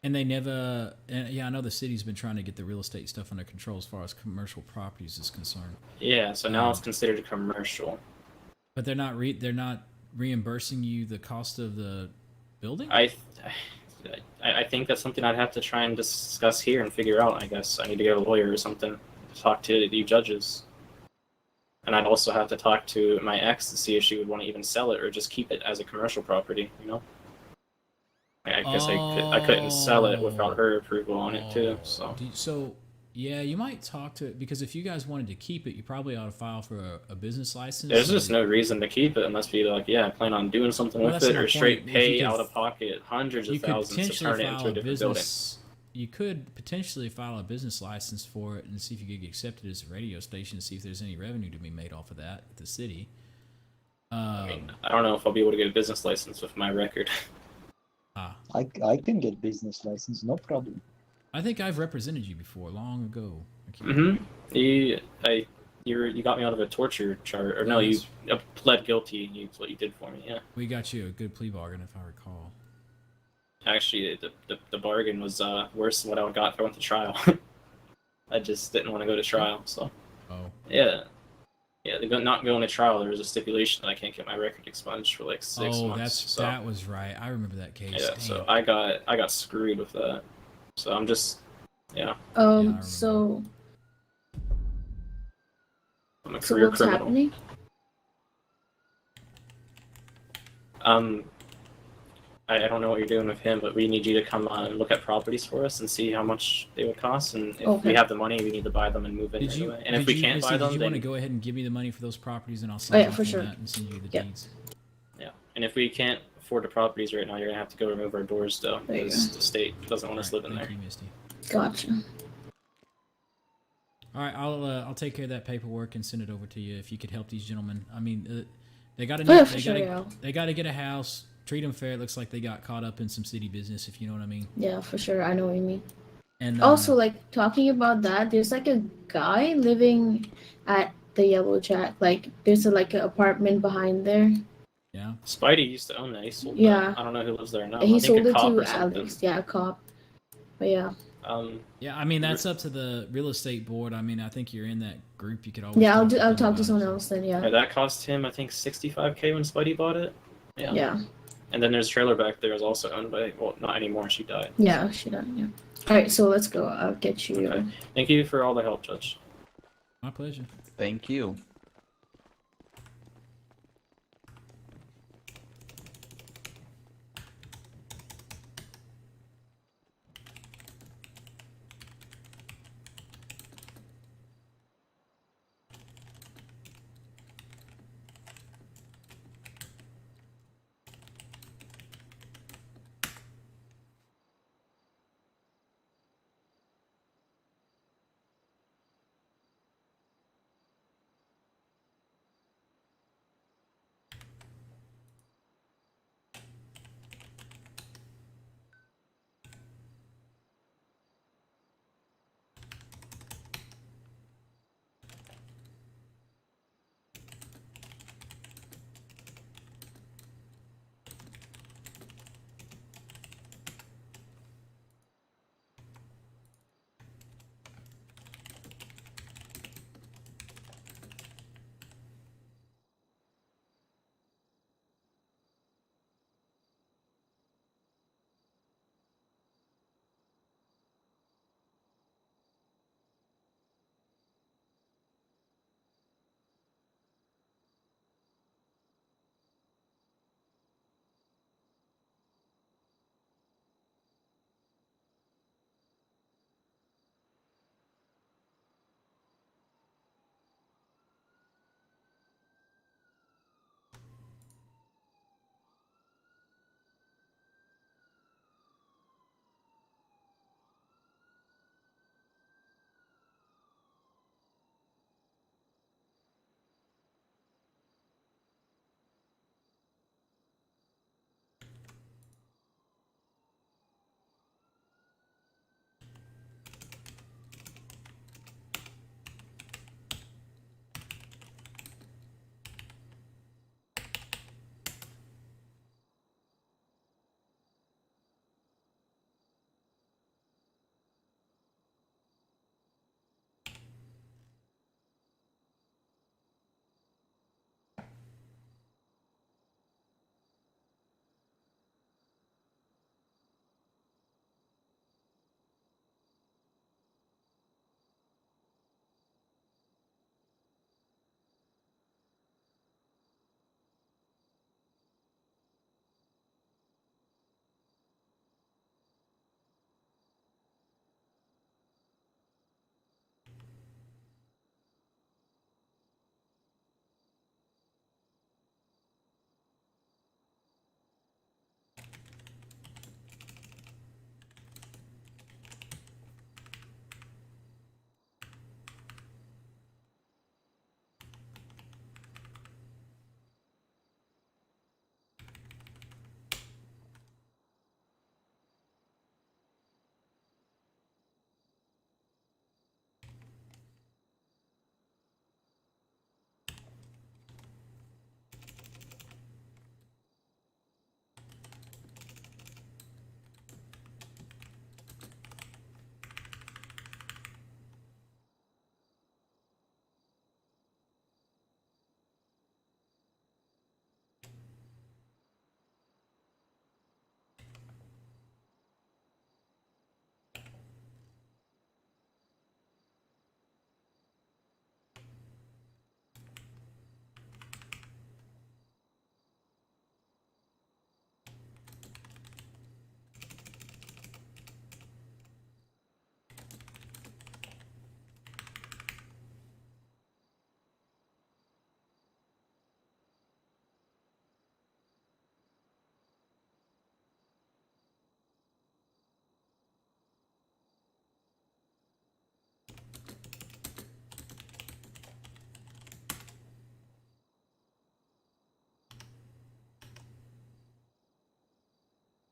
And they never, and yeah, I know the city's been trying to get the real estate stuff under control as far as commercial properties is concerned. Yeah, so now it's considered commercial. But they're not reimbursing you the cost of the building? I think that's something I'd have to try and discuss here and figure out. I guess I need to get a lawyer or something to talk to the judges, and I'd also have to talk to my ex to see if she would want to even sell it or just keep it as a commercial property. You know, I guess I couldn't sell it without her approval on it too. So So yeah, you might talk to it, because if you guys wanted to keep it, you probably ought to file for a business license. there's just no reason to keep it unless we like, yeah, I plan on doing something Well, with that's it my or point. straight If you pay could- out of pocket hundreds You of could thousands to potentially turn it file into a a different building. business. You could potentially file a business license for it and see if you could get accepted as a radio station and see if there's any revenue to be made off of that at the city. I mean, I don't know if I'll be able to get a business license with my record. I can get business license, no problem. I think I've represented you before, long ago. You got me out of a torture charge, or no, you pled guilty. It's what you did for me. Yeah. We got you a good plea bargain, if I recall. Actually, the bargain was worse than what I got if I went to trial. I just didn't want to go to trial, so. Oh. Yeah. Yeah, not going to trial, there was a stipulation that I can't get my record expunged for like 6 Oh, months. that was right. I remember that case. Yeah, Damn. so I got screwed with that. So I'm just, yeah. So I'm a so career what's criminal. happening? I don't know what you're doing with him, but we need you to come and look at properties for us and see how much they would cost. And if Okay. we have the money, we need to buy them and move in right away. And if we can't buy them, did you want to then go ahead and give me the money for those properties, and I'll Oh, sign yeah, off for on sure. that and send you the Yeah. deeds? yeah. And if we can't afford the properties right now, you're gonna have to go remove our doors though, There you because go. the state doesn't want us living there. Thank you, Misty. Gotcha. All right, I'll take care of that paperwork and send it over to you if you could help these gentlemen. I mean, they got to Oh, yeah, for sure, yeah. they got to get a house. Treat them fair. It looks like they got caught up in some city business, if you know what I mean. Yeah, for sure. I know what you mean. And Also, like talking about that, there's like a guy living at the Yellow Jack. Like there's like an apartment behind there. Yeah. Spidey used to own that. He sold Yeah. that. I don't know who lives there now. And he I think sold a it cop to or something. Alex. Yeah, a cop. But yeah. Yeah, I mean that's up to the real estate board. I mean, I think you're in that group. You could always. Yeah, talk I'll them talk about to it. someone else then. Yeah. That cost him, I think, 65K when Spidey bought it. Yeah. Yeah. And then there's trailer back there is also owned by, well, not anymore. She died. Yeah, she done. Yeah. All right, so let's go. I'll get you. Okay. Thank you for all the help, Judge. My pleasure. Thank you.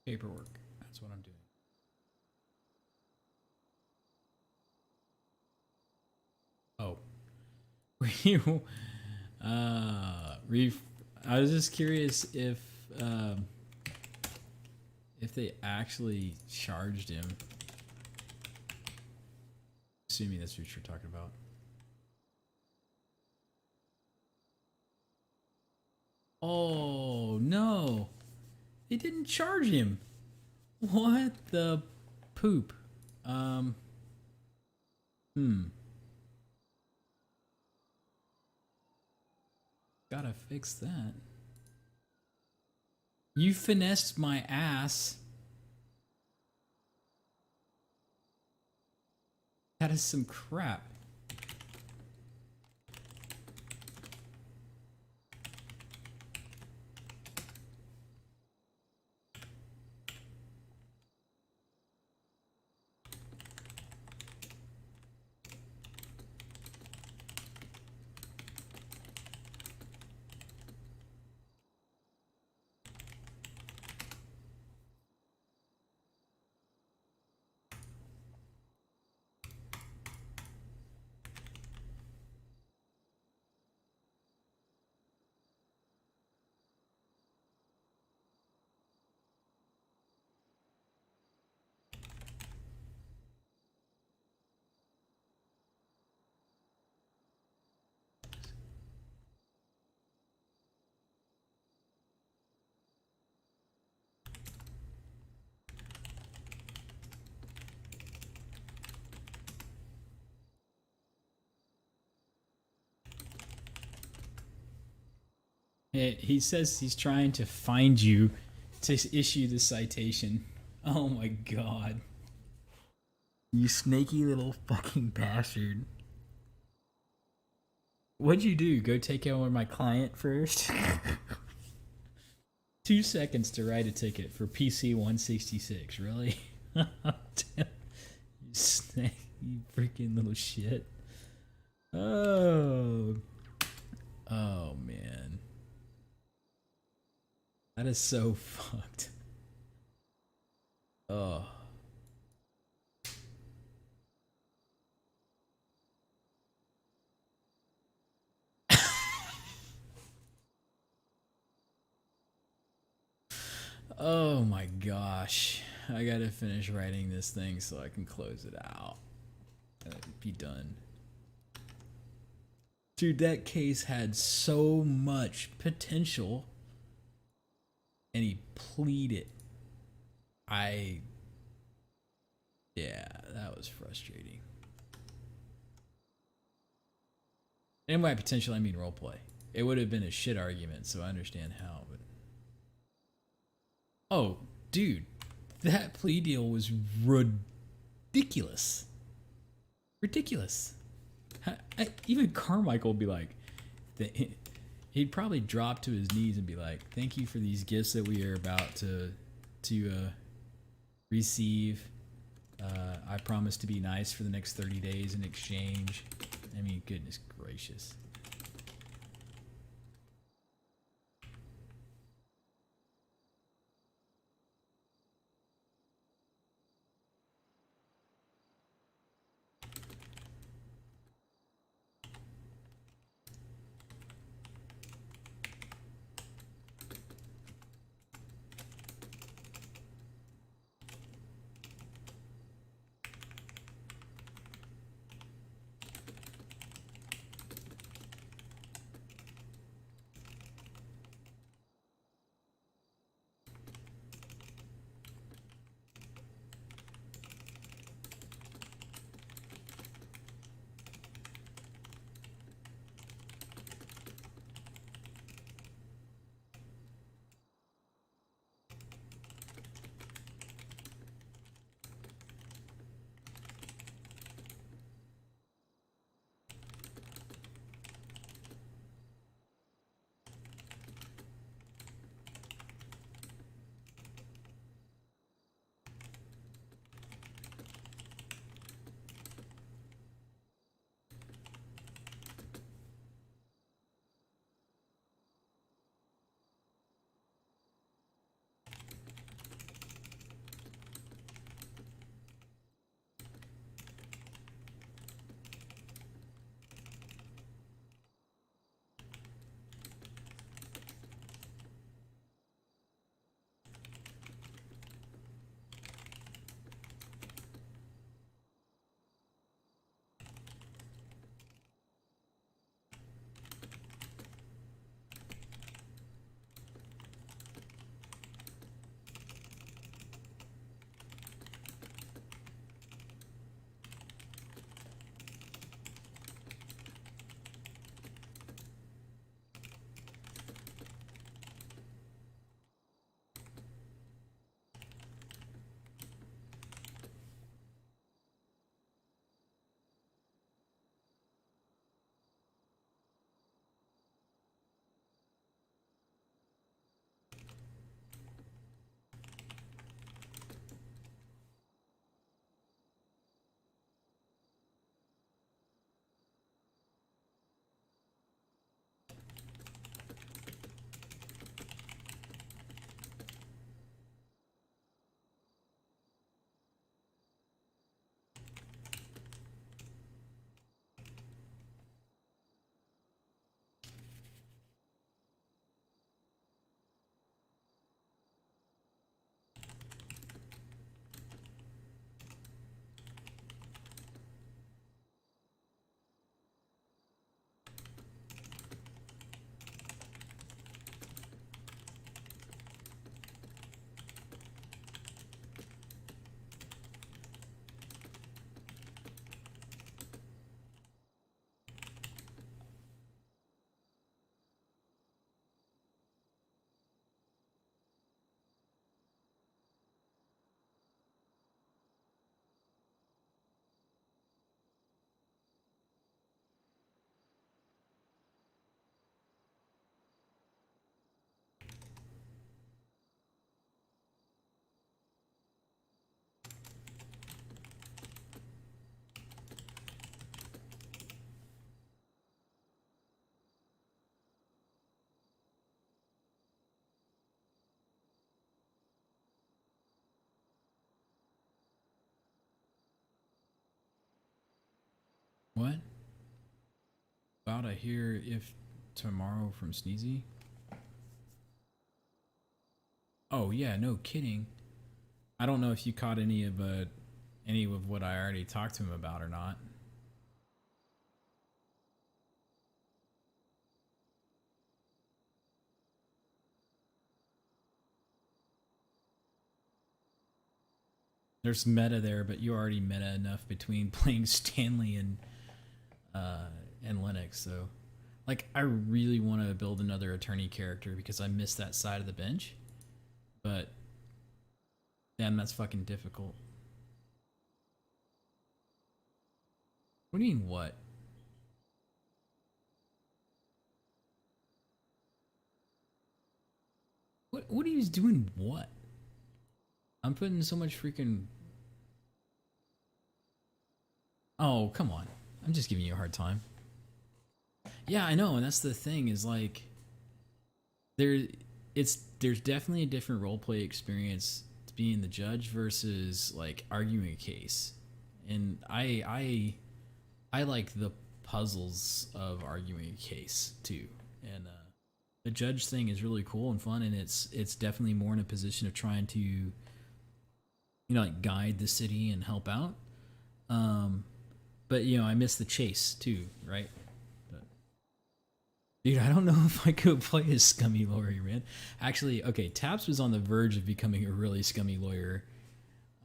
Paperwork. That's what I'm doing. Oh. I was just curious if they actually charged him. assuming that's what you're talking about. Oh no, it didn't charge him. What the poop? Gotta fix that. You finessed my ass. That is some crap. He says he's trying to find you to issue the citation. Oh my god. You snaky little fucking bastard. What'd you do? Go take over my client first? 2 seconds to write a ticket for PC 166, really? You snake, you freaking little shit. Oh man. That is so fucked. Oh. Oh my gosh. I gotta finish writing this thing so I can close it out. And be done. Dude, that case had so much potential. And he pleaded. Yeah, that was frustrating. And by potential, I mean roleplay. It would have been a shit argument, so I understand how, but... Oh, dude, that plea deal was ridiculous. Ridiculous. Even Carmichael would be like... He'd probably drop to his knees and be like, thank you for these gifts that we are about to receive. I promise to be nice for the next 30 days in exchange. I mean, goodness gracious. What? About to hear if tomorrow from Sneezy? Oh yeah, no kidding. I don't know if you caught any of what I already talked to him about or not. There's meta there, but you already meta enough between playing Stanley and Linux, so like I really want to build another attorney character because I miss that side of the bench. But damn, that's fucking difficult. What do you mean what? What are you doing what? I'm putting so much freaking... Oh, come on. I'm just giving you a hard time. Yeah, I know, and that's the thing is like there's definitely a different roleplay experience to being the judge versus like arguing a case. And I like the puzzles of arguing a case too. And the judge thing is really cool and fun, and it's definitely more in a position of trying to, you know, like guide the city and help out. But you know, I miss the chase too, right? But, dude, I don't know if I could play a scummy lawyer, man. Actually, okay, Taps was on the verge of becoming a really scummy lawyer,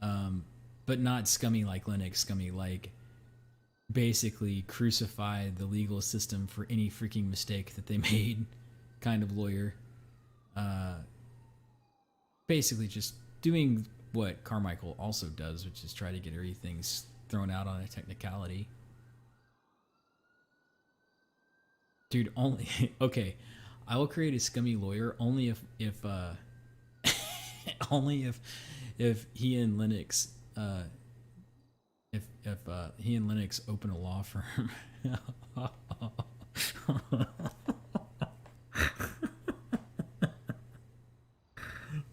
but not scummy like Linux, scummy like basically crucify the legal system for any freaking mistake that they made kind of lawyer. Basically just doing what Carmichael also does, which is try to get everything thrown out on a technicality. Dude, only okay, I will create a scummy lawyer only if only if he and Linux if he and Linux open a law firm.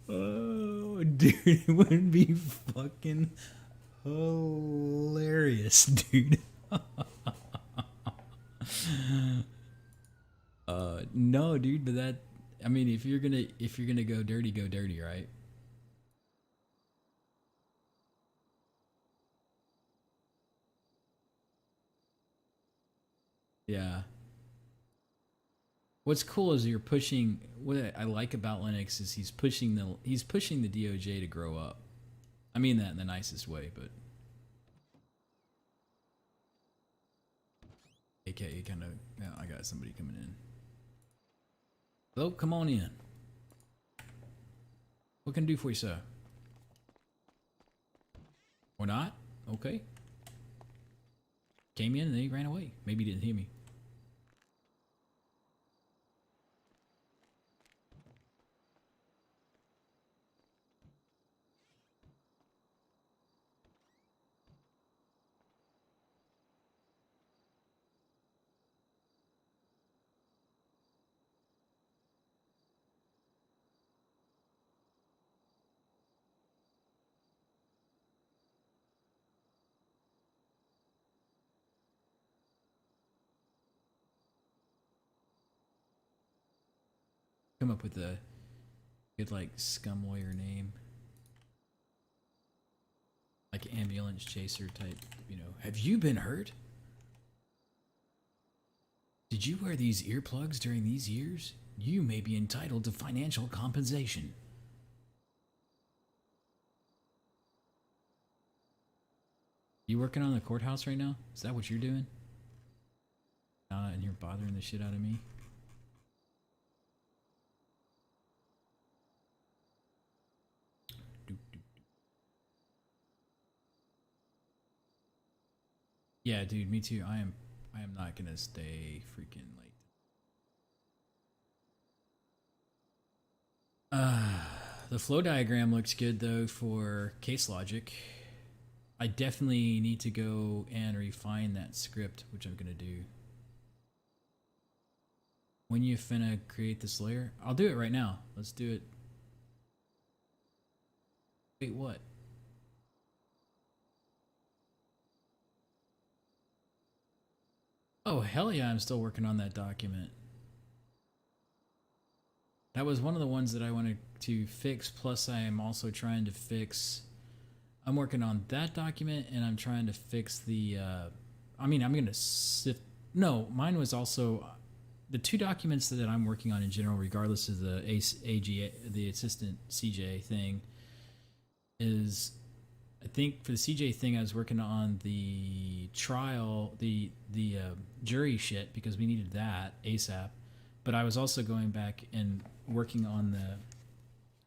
Oh, dude, it would be fucking hilarious, dude. No, dude, but that, I mean, if you're gonna go dirty, right? Yeah. What's cool is you're pushing. What I like about Linux is he's pushing the DOJ to grow up. I mean that in the nicest way, but AKA kind of. Yeah, I got somebody coming in. Hello, come on in. What can I do for you, sir? Or not? Okay. Came in and then he ran away. Maybe he didn't hear me. Come up with a good like scum lawyer name. Like ambulance chaser type, you know. Have you been hurt? Did you wear these earplugs during these years? You may be entitled to financial compensation. You working on the courthouse right now? Is that what you're doing? And you're bothering the shit out of me? Yeah, dude, me too. I am not gonna stay freaking late. The flow diagram looks good though for case logic. I definitely need to go and refine that script, which I'm gonna do. When you finna create this layer? I'll do it right now. Let's do it. Wait, what? Oh, hell yeah, I'm still working on that document. That was one of the ones that I wanted to fix, plus I am also trying to fix... I'm working on that document, and I'm trying to fix the... I mean, I'm going to sift... No, mine was also... The two documents that I'm working on in general, regardless of the the assistant CJ thing, is... I think for the CJ thing, I was working on the trial, the jury shit, because we needed that ASAP. But I was also going back and working on the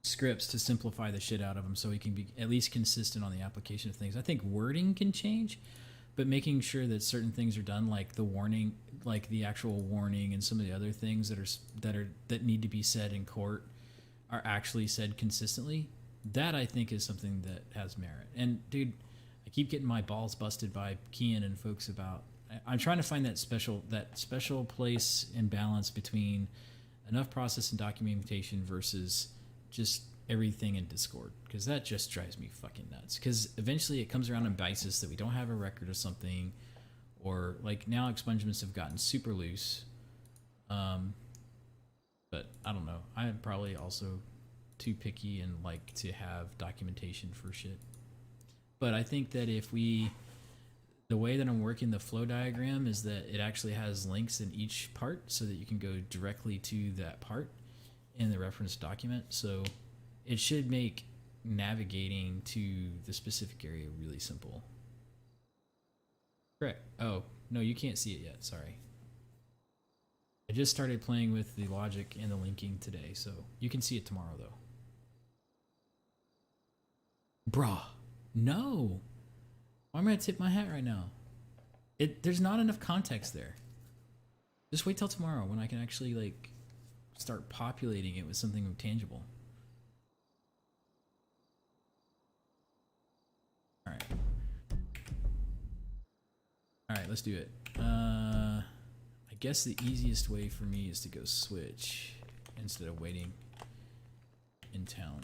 scripts to simplify the shit out of them so we can be at least consistent on the application of things. I think wording can change, but making sure that certain things are done, like the warning, like the actual warning, and some of the other things that need to be said in court are actually said consistently. That I think is something that has merit. And dude, I keep getting my balls busted by Kian and folks about. I'm trying to find that special place and balance between enough process and documentation versus just everything in Discord, because that just drives me fucking nuts. Because eventually it comes around in basis that we don't have a record of something, or like now expungements have gotten super loose. But I don't know. I am probably also too picky and like to have documentation for shit. But I think that the way that I'm working the flow diagram is that it actually has links in each part so that you can go directly to that part in the reference document. So it should make navigating to the specific area really simple. Correct. Oh, no, you can't see it yet. Sorry. I just started playing with the logic and the linking today, so you can see it tomorrow, though. Bruh, no. Why am I gonna tip my hat right now? There's not enough context there. Just wait till tomorrow when I can actually like start populating it with something tangible. Alright. Alright, let's do it. I guess the easiest way for me is to go switch instead of waiting in town.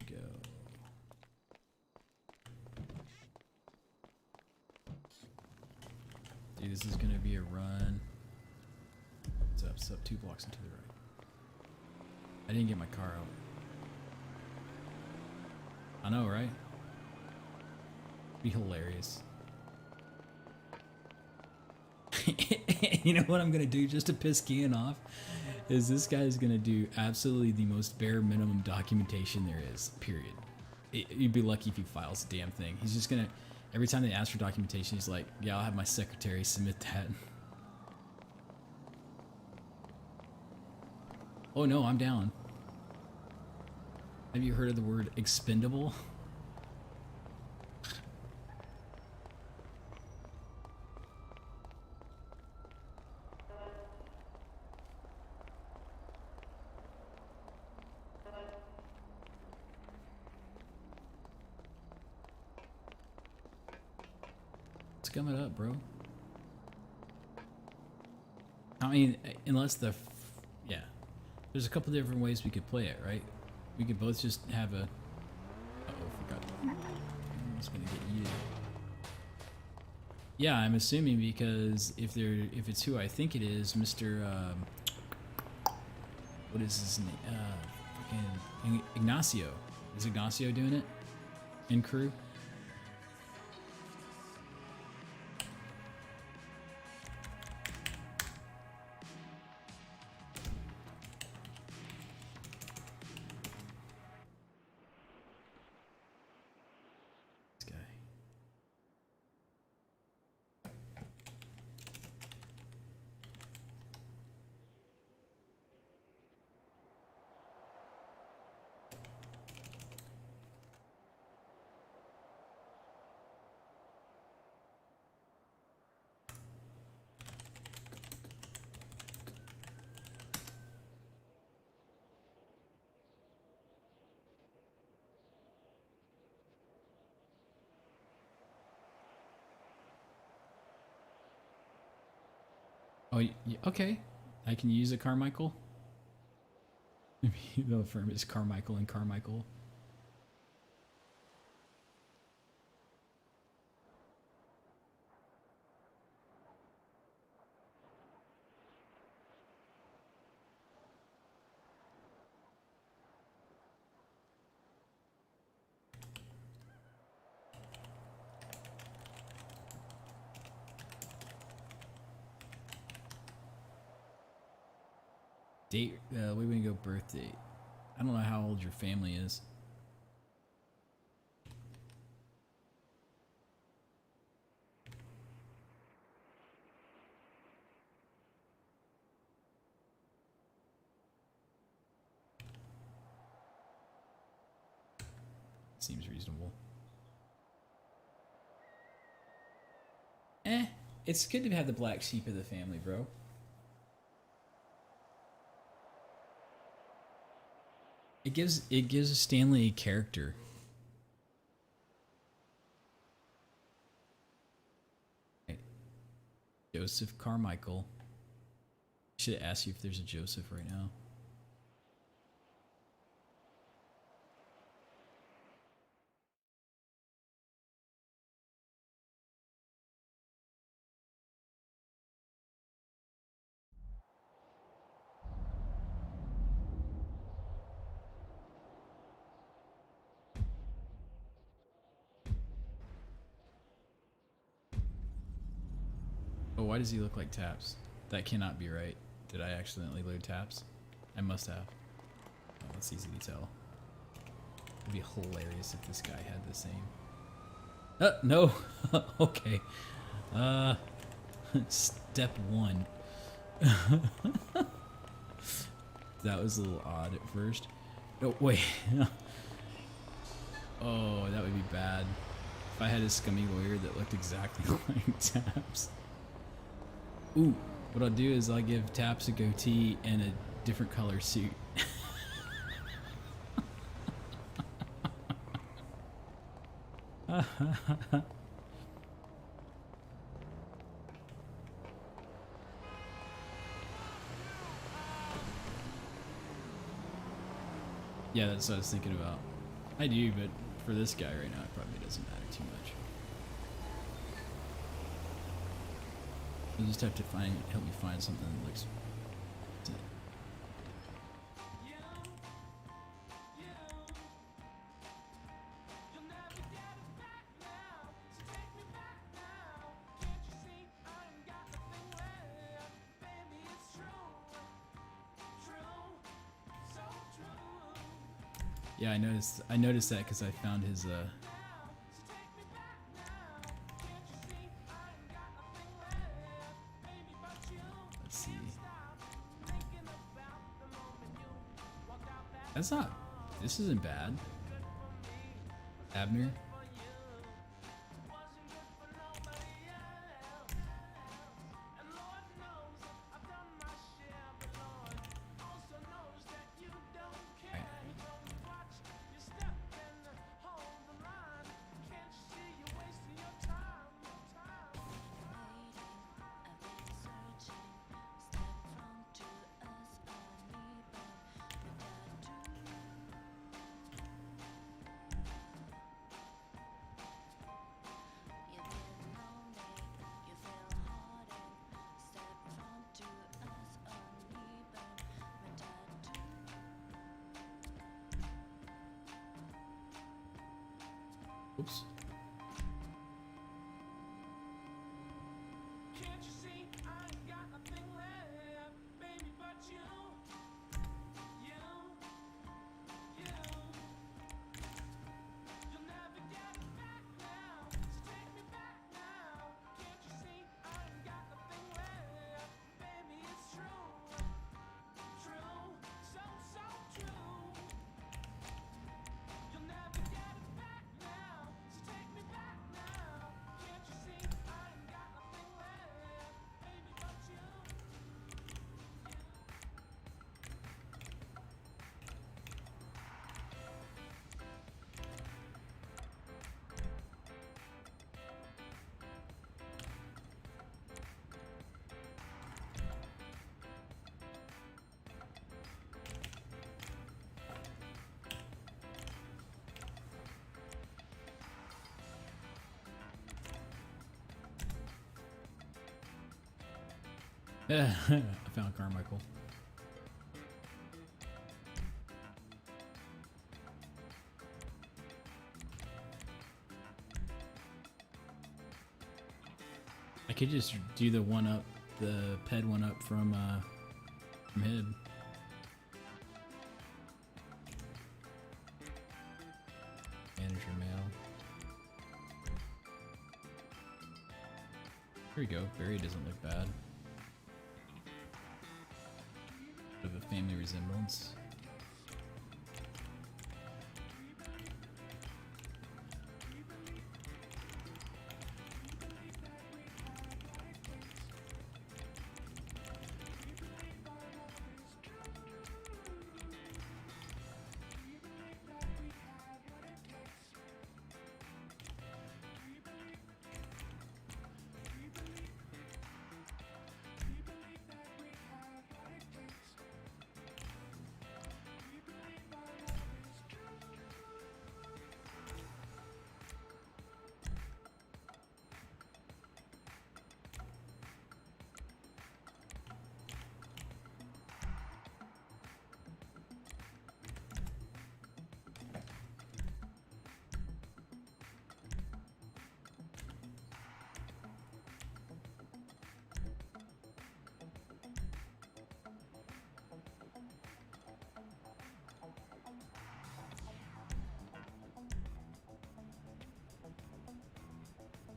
Go. Dude, this is gonna be a run. It's up 2 blocks into the right. I didn't get my car out. I know, right? Be hilarious. You know what I'm gonna do just to piss Kian off? Is this guy is gonna do absolutely the most bare minimum documentation there is, period. You'd be lucky if he files the damn thing. He's just gonna, every time they ask for documentation, he's like, yeah, I'll have my secretary submit that. Oh no, I'm down. Have you heard of the word expendable? Scum it up, bro. I mean, unless yeah. There's a couple different ways we could play it, right? We could both just have a... Uh-oh, forgot. I'm just gonna get you. Yeah, I'm assuming because if it's who I think it is, Mr. What is his name? Fucking Ignacio. Is Ignacio doing it? In crew? Oh, okay. I can use a Carmichael. Maybe the firm is Carmichael and Carmichael. Date, we gonna go birth date. I don't know how old your family is. Seems reasonable. It's good to have the black sheep of the family, bro. It gives Stanley a character. Okay. Joseph Carmichael. Should ask you if there's a Joseph right now. Oh, why does he look like Taps? That cannot be right. Did I accidentally load Taps? I must have. Oh, that's easy to tell. It'd be hilarious if this guy had the same. No. Okay. Step 1. That was a little odd at first. No, wait. Oh, that would be bad. If I had a scummy lawyer that looked exactly like Taps. Ooh, what I'll do is I'll give Taps a goatee and a different color suit. Yeah, that's what I was thinking about. I do, but for this guy right now, it probably doesn't matter too much. You just have to help me find something that looks. Yeah, I noticed that because I found his let's see. That's not. This isn't bad. Abner. Oops. Yeah, I found Carmichael. I could just do the one up, the ped one up from Hib. There we go. Barry doesn't look bad. Bit of a family resemblance.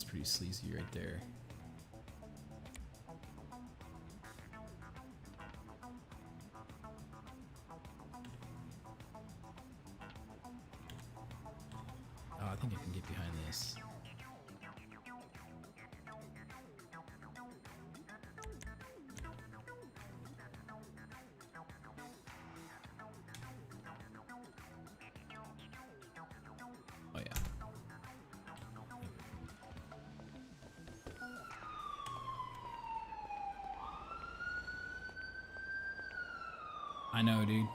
Pretty sleazy right there. Oh, I think I can get behind this. Oh yeah. I know, dude.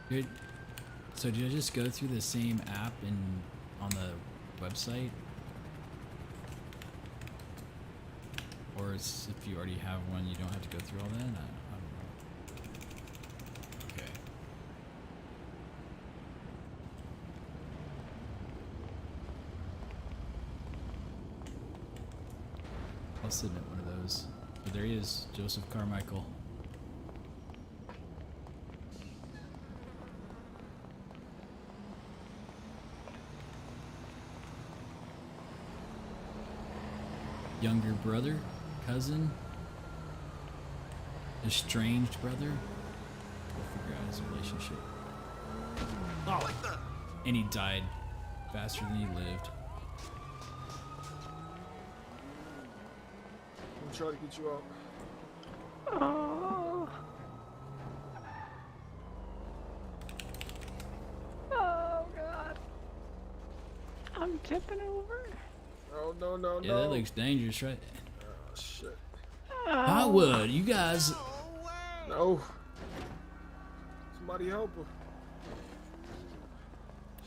Dude, so did I just go through the same app on the website? Or if you already have one, you don't have to go through all that? I don't know. Okay. I'll submit one of those. But there he is, Joseph Carmichael. Younger brother, cousin, estranged brother. We'll figure out his relationship. Oh, and he died faster than he lived. I'm trying to get you out. Oh. Oh God. I'm tipping over. Oh no. Yeah, that looks dangerous, right? Oh shit. I would. You guys. No. Somebody help her.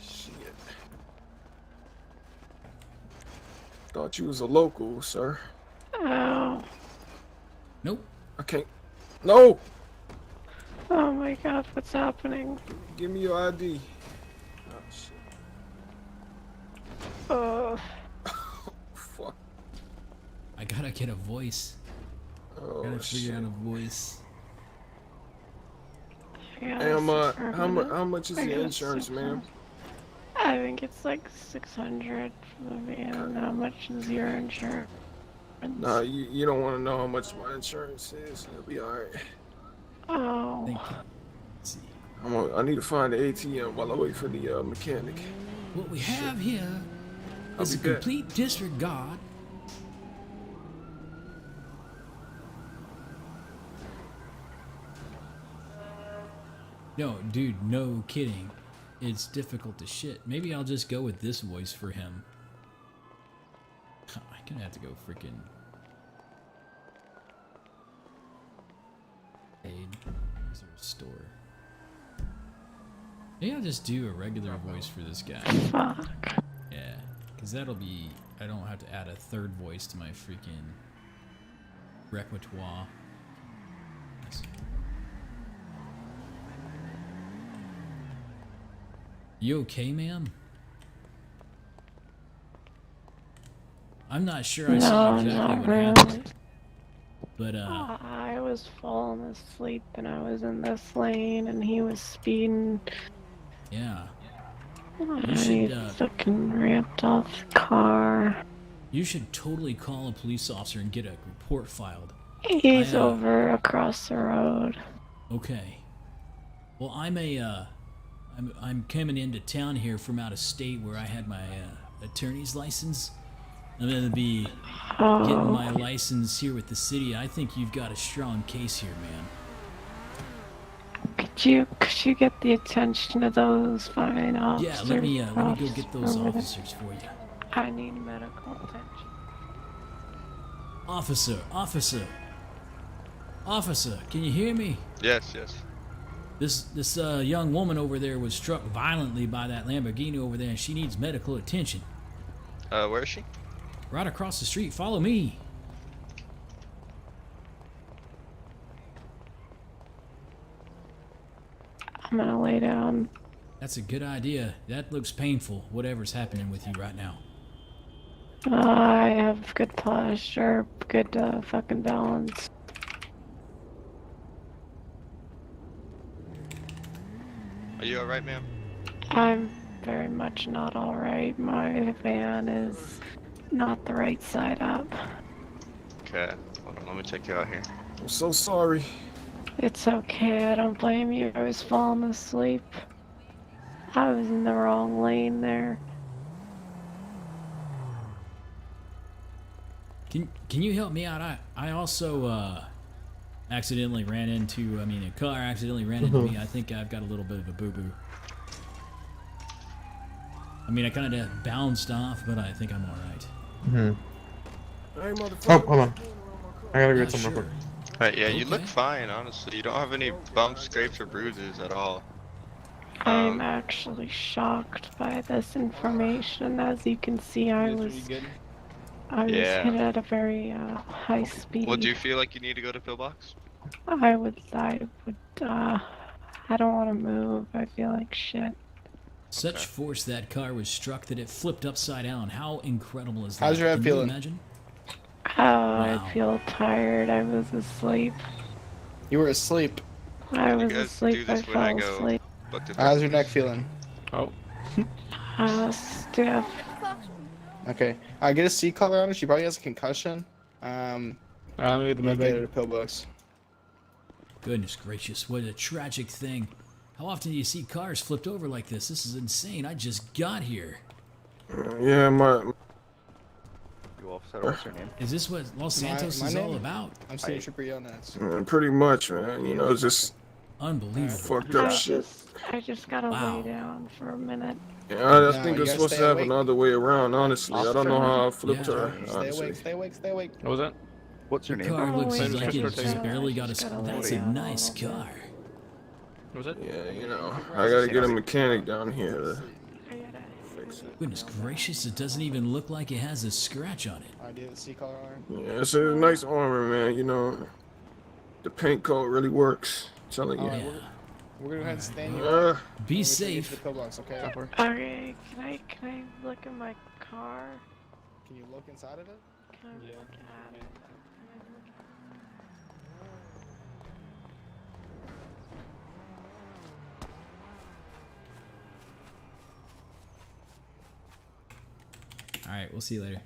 Shit. Thought you was a local, sir. Oh. Nope. I can't. No. Oh my God, what's happening? Give me your ID. Oh shit. Oh. Fuck. I gotta get a voice. Oh Gotta figure shit. out a voice. Yeah, Hey, how much is I the got insurance, ma'am? I think it's like 600 for the van. How much is your insurance? Nah, you don't want to know how much my insurance is. It'll be alright. Oh. Let's see. I need to find the ATM while I wait for the mechanic. What we have here is a be back. complete disregard. No, dude, no kidding. It's difficult to shit. Maybe I'll just go with this voice for him. I'm gonna have to go freaking. Aid. Is there a store? Maybe I'll just do a regular voice for this guy. Fuck. Yeah, because that'll be. I don't have to add a third voice to my freaking repertoire. Nice. You okay, ma'am? I'm not sure I saw exactly what happened. But I was falling asleep and I was in this lane and he was speeding. yeah, And should, he fucking ramped off the car. you should totally call a police officer and get a report filed. He's over across the road. Okay. Well, I'm coming into town here from out of state where I had my attorney's license. I'm gonna be getting my license here with the city. I think you've got a strong case here, man. Could you get the attention of those fine officers? Yeah, let me go get those officers for you. I need medical attention. Officer, can you hear me? Yes. This young woman over there was struck violently by that Lamborghini over there, and she needs medical attention. Where is she? Right across the street. Follow me. I'm gonna lay down. That's a good idea. That looks painful, whatever's happening with you right now. I have good posture, good fucking balance. Are you alright, ma'am? I'm very much not alright. My van is not the right side up. Okay. Hold on, let me check you out here. I'm so sorry. It's okay, I don't blame you. I was falling asleep. I was in the wrong lane there. Can you help me out? I also accidentally ran into, a car accidentally ran into me. I think I've got a little bit of a boo-boo. I kind of bounced off, but I think I'm alright. Oh, hold on. I gotta get some real quick. Alright, yeah, you look fine, honestly. You don't have any bumps, scrapes, or bruises at all. I'm actually shocked by this information. As you can see, I was hit at a very high speed. Well, do you feel like you need to go to pillbox? I don't want to move. I feel like shit. Such force that car was struck that it flipped upside down. How incredible is that? How's your head Can feeling? You imagine? I feel tired. I was asleep. You were asleep. I was asleep. I fell asleep. How's your neck feeling? Oh. Stiff. Okay. I get a C color on her. She probably has a concussion. Let me get the med get bag. her to pillbox. Goodness gracious, what a tragic thing. How often do you see cars flipped over like this? This is insane. I just got here. Yeah, You officer, what's your name? Is this what Los Santos is all about? I'm Senior Trooper Yonas. pretty much, man. You know, just unbelievable. Fucked up shit. I just gotta lay down for a minute. Yeah, I think it's supposed to happen the other way around, honestly. I don't know how I flipped her, honestly. Stay awake. What was that? What's your The name? car looks Same like it's transportation. barely got a... That's a nice car. What was it? Yeah, you know, I gotta get a mechanic down here to fix it. Goodness gracious, it doesn't even look like it has a scratch on it. I did C color on her. Yeah, it's a nice armor, man. You know, the paint coat really works. I'm telling you. Alright, we're gonna go ahead and stand you Be safe. The pillbox, okay? Okay, can I look at my car? Can you look inside of it? Can I look at it? Alright, we'll see you later.